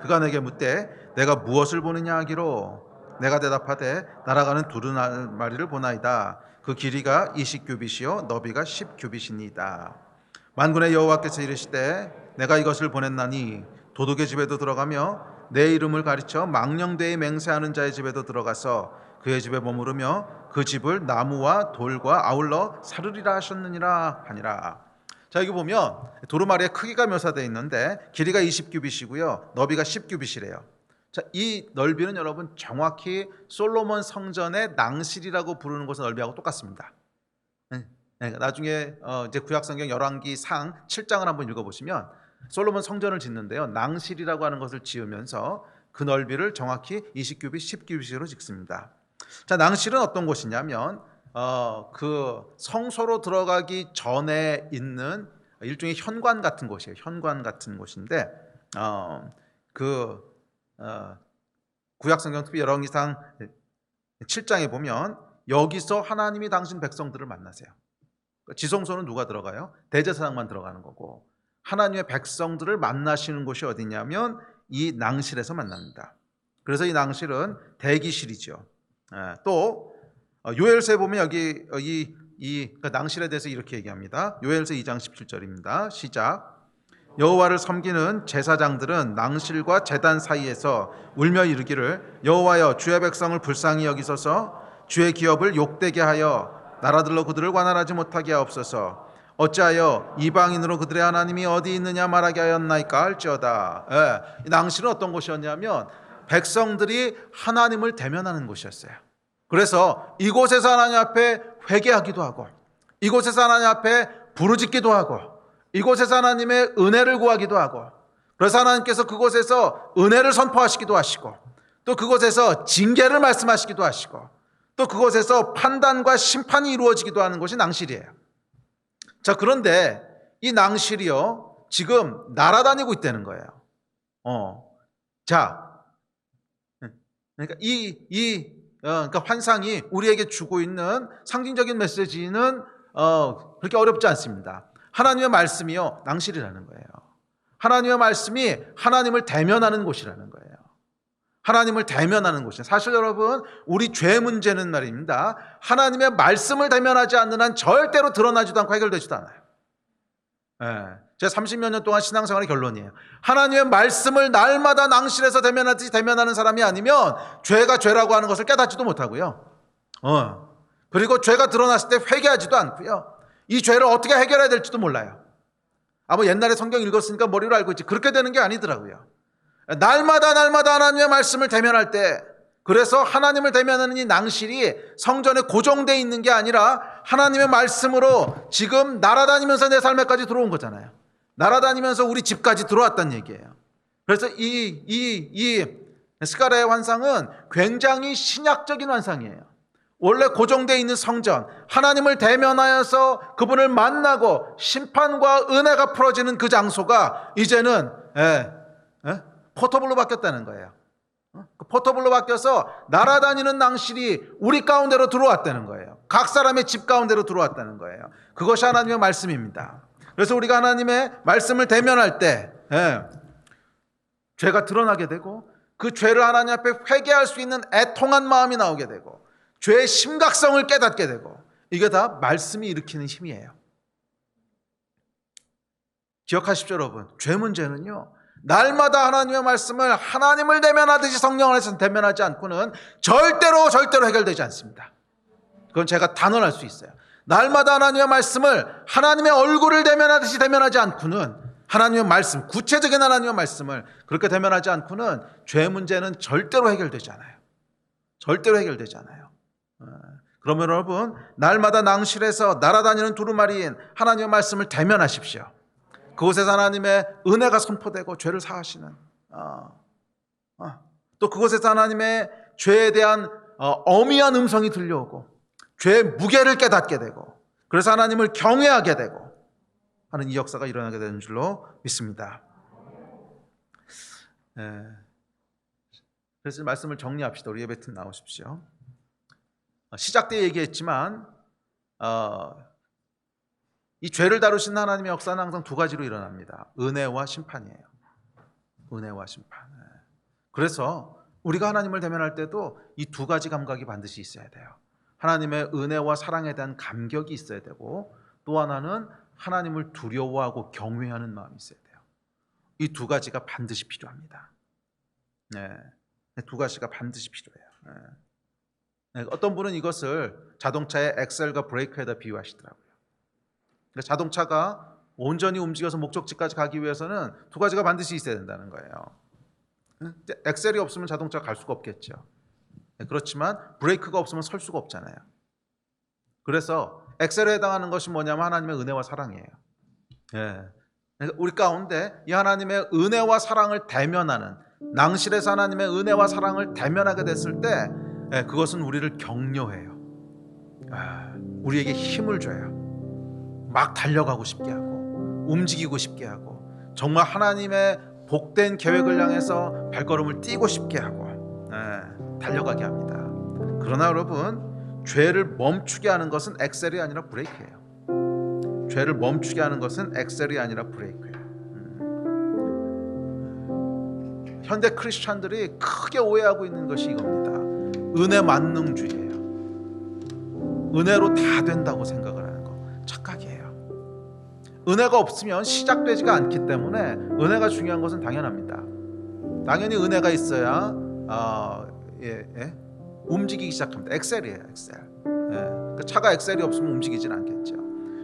그가 내게 묻되 내가 무엇을 보느냐 하기로 내가 대답하되 날아가는 두루마리를 보나이다. 그 길이가 20규빗이요 너비가 10규빗이니이다. 만군의 여호와께서 이르시되 내가 이것을 보냈나니 도둑의 집에도 들어가며 내 이름을 가르쳐 망령되이 맹세하는 자의 집에도 들어가서 그의 집에 머무르며 그 집을 나무와 돌과 아울러 사르리라 하셨느니라 하니라. 자, 여기 보면 두루마리의 크기가 묘사되어 있는데 길이가 20규빗이고요 너비가 10규빗이래요. 자, 이 넓이는 여러분 정확히 솔로몬 성전의 낭실이라고 부르는 곳의 넓이하고 똑같습니다. 나중에 이제 구약성경 열왕기상 7장을 한번 읽어보시면 솔로몬 성전을 짓는데요, 낭실이라고 하는 것을 지으면서 그 넓이를 정확히 20규빗, 10규빗으로 짓습니다. 자, 낭실은 어떤 곳이냐면 그 성소로 들어가기 전에 있는 일종의 현관 같은 곳이에요. 현관 같은 곳인데 구약성경 특히 열왕기상 7장에 보면 여기서 하나님이 당신 백성들을 만나세요. 지성소는 누가 들어가요? 대제사장만 들어가는 거고, 하나님의 백성들을 만나시는 곳이 어디냐면 이 낭실에서 만납니다. 그래서 이 낭실은 대기실이죠. 또 요엘서에 보면 여기 그 낭실에 대해서 이렇게 얘기합니다. 요엘서 2장 17절입니다. 시작. 여호와를 섬기는 제사장들은 낭실과 제단 사이에서 울며 이르기를 여호와여 주의 백성을 불쌍히 여기소서, 주의 기업을 욕되게 하여 나라들로 그들을 관할하지 못하게 하옵소서. 어찌하여 이방인으로 그들의 하나님이 어디 있느냐 말하게 하였나이까 할지어다. 이 낭실은 어떤 곳이었냐면 백성들이 하나님을 대면하는 곳이었어요. 그래서 이곳에서 하나님 앞에 회개하기도 하고, 이곳에서 하나님 앞에 부르짖기도 하고, 이곳에서 하나님의 은혜를 구하기도 하고, 그래서 하나님께서 그곳에서 은혜를 선포하시기도 하시고, 또 그곳에서 징계를 말씀하시기도 하시고, 또 그곳에서 판단과 심판이 이루어지기도 하는 곳이 낭실이에요. 자, 그런데 이 낭실이요 지금 날아다니고 있다는 거예요. 자, 그러니까 그러니까 환상이 우리에게 주고 있는 상징적인 메시지는 그렇게 어렵지 않습니다. 하나님의 말씀이요 낭실이라는 거예요. 하나님의 말씀이 하나님을 대면하는 곳이라는 거예요. 하나님을 대면하는 곳이에요. 사실 여러분, 우리 죄 문제는 말입니다, 하나님의 말씀을 대면하지 않는 한 절대로 드러나지도 않고 해결되지도 않아요. 제 30몇 년 동안 신앙생활의 결론이에요. 하나님의 말씀을 날마다 낭실에서 대면하듯이 대면하는 사람이 아니면 죄가 죄라고 하는 것을 깨닫지도 못하고요. 그리고 죄가 드러났을 때 회개하지도 않고요. 이 죄를 어떻게 해결해야 될지도 몰라요. 뭐 옛날에 성경 읽었으니까 머리로 알고 있지. 그렇게 되는 게 아니더라고요. 날마다 하나님의 말씀을 대면할 때, 그래서 하나님을 대면하는 이 낭실이 성전에 고정되어 있는 게 아니라 하나님의 말씀으로 지금 날아다니면서 내 삶에까지 들어온 거잖아요. 날아다니면서 우리 집까지 들어왔다는 얘기예요. 그래서 이 스가랴의 환상은 굉장히 신약적인 환상이에요. 원래 고정되어 있는 성전, 하나님을 대면하여서 그분을 만나고 심판과 은혜가 풀어지는 그 장소가 이제는 포터블로 바뀌었다는 거예요. 포터블로 바뀌어서 날아다니는 낭실이 우리 가운데로 들어왔다는 거예요. 각 사람의 집 가운데로 들어왔다는 거예요. 그것이 하나님의 말씀입니다. 그래서 우리가 하나님의 말씀을 대면할 때 죄가 드러나게 되고, 그 죄를 하나님 앞에 회개할 수 있는 애통한 마음이 나오게 되고, 죄의 심각성을 깨닫게 되고, 이게 다 말씀이 일으키는 힘이에요. 기억하십시오, 여러분. 죄 문제는요, 날마다 하나님의 말씀을 하나님을 대면하듯이 성령 안에서 대면하지 않고는 절대로 해결되지 않습니다. 그건 제가 단언할 수 있어요. 날마다 하나님의 말씀을 하나님의 얼굴을 대면하듯이 대면하지 않고는, 하나님의 말씀, 구체적인 하나님의 말씀을 그렇게 대면하지 않고는 죄 문제는 절대로 해결되지 않아요. 절대로 해결되지 않아요. 그러면 여러분, 날마다 낭실에서 날아다니는 두루마리인 하나님의 말씀을 대면하십시오. 그곳에서 하나님의 은혜가 선포되고 죄를 사하시는, 또 그곳에서 하나님의 죄에 대한 엄미한 음성이 들려오고 죄의 무게를 깨닫게 되고, 그래서 하나님을 경외하게 되고 하는 이 역사가 일어나게 되는 줄로 믿습니다. 그래서 말씀을 정리합시다. 우리 예배팀 나오십시오. 시작 때 얘기했지만 이 죄를 다루신 하나님의 역사는 항상 두 가지로 일어납니다. 은혜와 심판이에요. 은혜와 심판. 그래서 우리가 하나님을 대면할 때도 이 두 가지 감각이 반드시 있어야 돼요. 하나님의 은혜와 사랑에 대한 감격이 있어야 되고, 또 하나는 하나님을 두려워하고 경외하는 마음이 있어야 돼요. 이 두 가지가 반드시 필요합니다. 두 가지가 반드시 필요해요. 어떤 분은 이것을 자동차의 엑셀과 브레이크에다 비유하시더라고요. 그러니까 자동차가 온전히 움직여서 목적지까지 가기 위해서는 두 가지가 반드시 있어야 된다는 거예요. 엑셀이 없으면 자동차가 갈 수가 없겠죠. 그렇지만 브레이크가 없으면 설 수가 없잖아요. 그래서 엑셀에 해당하는 것이 뭐냐면 하나님의 은혜와 사랑이에요. 우리 가운데 이 하나님의 은혜와 사랑을 대면하는, 낭실에서 하나님의 은혜와 사랑을 대면하게 됐을 때 그것은 우리를 격려해요. 우리에게 힘을 줘요. 막 달려가고 싶게 하고 움직이고 싶게 하고, 정말 하나님의 복된 계획을 향해서 발걸음을 띄고 싶게 하고 달려가게 합니다. 그러나 여러분, 죄를 멈추게 하는 것은 엑셀이 아니라 브레이크예요. 죄를 멈추게 하는 것은 엑셀이 아니라 브레이크예요. 현대 크리스찬들이 크게 오해하고 있는 것이 이겁니다. 은혜 만능주의예요. 은혜로 다 된다고 생각을 하는 거 착각이에요. 은혜가 없으면 시작되지가 않기 때문에 은혜가 중요한 것은 당연합니다. 당연히 은혜가 있어야 움직이기 시작합니다. 엑셀이에요, 엑셀. 차가 엑셀이 없으면 움직이진 않겠죠.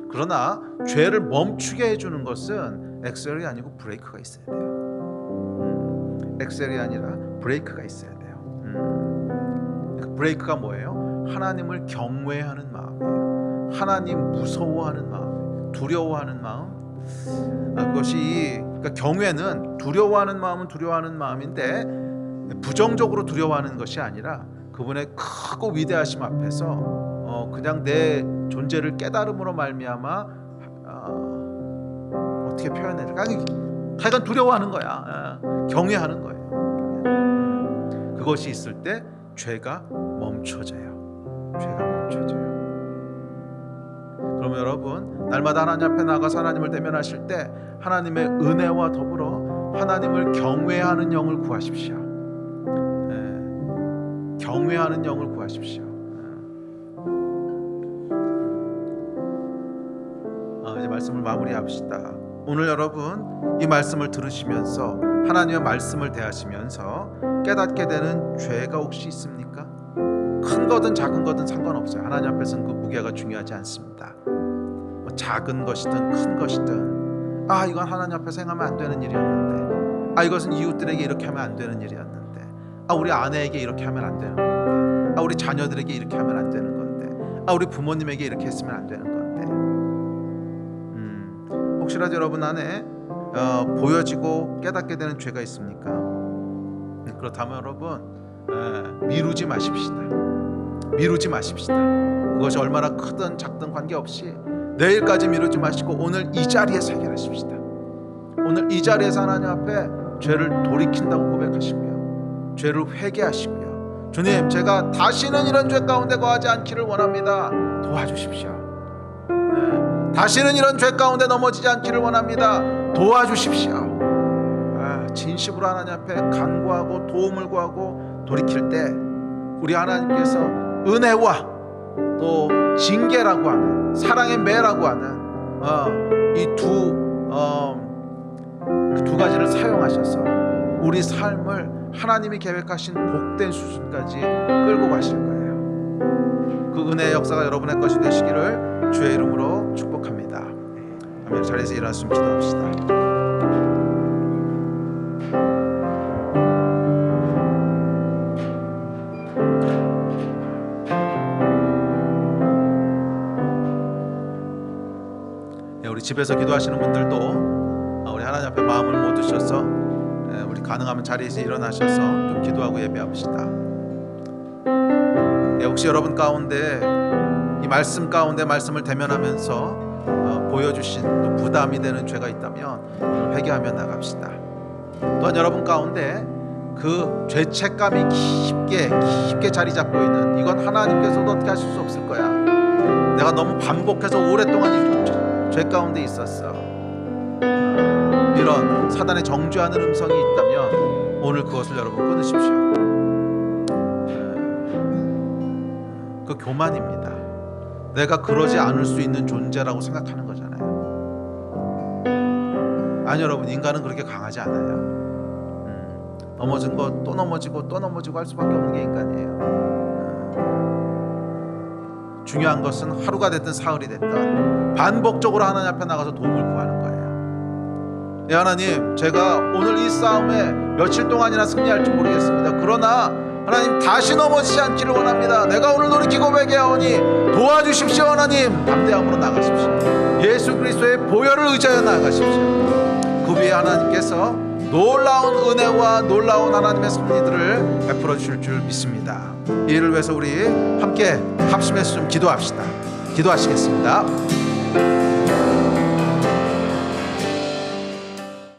그러나 죄를 멈추게 해주는 것은 엑셀이 아니고 브레이크가 있어야 돼요. 엑셀이 아니라 브레이크가 있어야 돼요. 그 브레이크가 뭐예요? 하나님을 경외하는 마음이에요. 하나님 무서워하는 마음, 두려워하는 마음. 그것이, 그러니까 경외는 두려워하는 마음은 두려워하는 마음인데 부정적으로 두려워하는 것이 아니라 그분의 크고 위대하심 앞에서 그냥 내 존재를 깨달음으로 말미암아 어떻게 표현해야 될까? 하여간 두려워하는 거야. 경외하는 거예요. 그것이 있을 때 죄가 멈춰져요. 죄가 멈춰져요. 그러면 여러분, 날마다 하나님 앞에 나가서 하나님을 대면하실 때 하나님의 은혜와 더불어 하나님을 경외하는 영을 구하십시오. 경외하는 영을 구하십시오. 이제 말씀을 마무리합시다. 오늘 여러분 이 말씀을 들으시면서 하나님의 말씀을 대하시면서 깨닫게 되는 죄가 혹시 있습니까? 큰 거든 작은 거든 상관없어요. 하나님 앞에서는 그 무게가 중요하지 않습니다. 뭐 작은 것이든 큰 것이든, 아 이건 하나님 앞에서 행하면 안 되는 일이었는데, 아 이것은 이웃들에게 이렇게 하면 안 되는 일이었는데, 아 우리 아내에게 이렇게 하면 안 되는 건데, 아 우리 자녀들에게 이렇게 하면 안 되는 건데, 아 우리 부모님에게 이렇게 했으면 안 되는 건데, 혹시라도 여러분 안에 보여지고 깨닫게 되는 죄가 있습니까? 그렇다면 여러분 미루지 마십시다. 미루지 마십시다. 그것이 얼마나 크든 작든 관계없이 내일까지 미루지 마시고 오늘 이 자리에서 해결하십시다. 오늘 이 자리에서 하나님 앞에 죄를 돌이킨다고 고백하시고요, 죄를 회개하시고요, 주님 제가 다시는 이런 죄 가운데 거하지 않기를 원합니다. 도와주십시오. 다시는 이런 죄 가운데 넘어지지 않기를 원합니다. 도와주십시오. 진심으로 하나님 앞에 간구하고 도움을 구하고 돌이킬 때 우리 하나님께서 은혜와 또 징계라고 하는, 사랑의 매라고 하는 이 두 가지를 사용하셔서 우리 삶을 하나님이 계획하신 복된 수준까지 끌고 가실 거예요. 그 은혜의 역사가 여러분의 것이 되시기를 주의 이름으로 축복합니다. 아멘. 자리에서 일어났으면 기도합시다. 우리 집에서 기도하시는 분들도 우리 하나님 앞에 마음을 모두셔서 우리 가능하면 자리에서 일어나셔서 좀 기도하고 예배합시다. 혹시 여러분 가운데 이 말씀 가운데 말씀을 대면하면서 보여주신 또 부담이 되는 죄가 있다면 회개하며 나갑시다. 또한 여러분 가운데 그 죄책감이 깊게 자리 잡고 있는, 이건 하나님께서도 어떻게 하실 수 없을 거야, 내가 너무 반복해서 오랫동안 이 죄 가운데 있었어, 이런 사단의 정죄하는 음성이 있다면 오늘 그것을 여러분 끊으십시오. 그 교만입니다. 내가 그러지 않을 수 있는 존재라고 생각하는 거잖아요. 아니 여러분, 인간은 그렇게 강하지 않아요. 넘어진 거 또 넘어지고 또 넘어지고 할 수밖에 없는 게 인간이에요. 중요한 것은 하루가 됐든 사흘이 됐든 반복적으로 하나님 앞에 나가서 도움을 구하는 거예요. 하나님, 제가 오늘 이 싸움에 며칠 동안이나 승리할지 모르겠습니다. 그러나 하나님 다시 넘어지지 않기를 원합니다. 내가 오늘 돌이키고 회개하오니 도와주십시오. 하나님 담대함으로 나가십시오. 예수 그리스도의 보혈을 의지하여 나가십시오. 그 위에 하나님께서 놀라운 은혜와 놀라운 하나님의 섭리들을 베풀어 주실 줄 믿습니다. 이 일을 위해서 우리 함께 합심해서 좀 기도합시다. 기도하시겠습니다.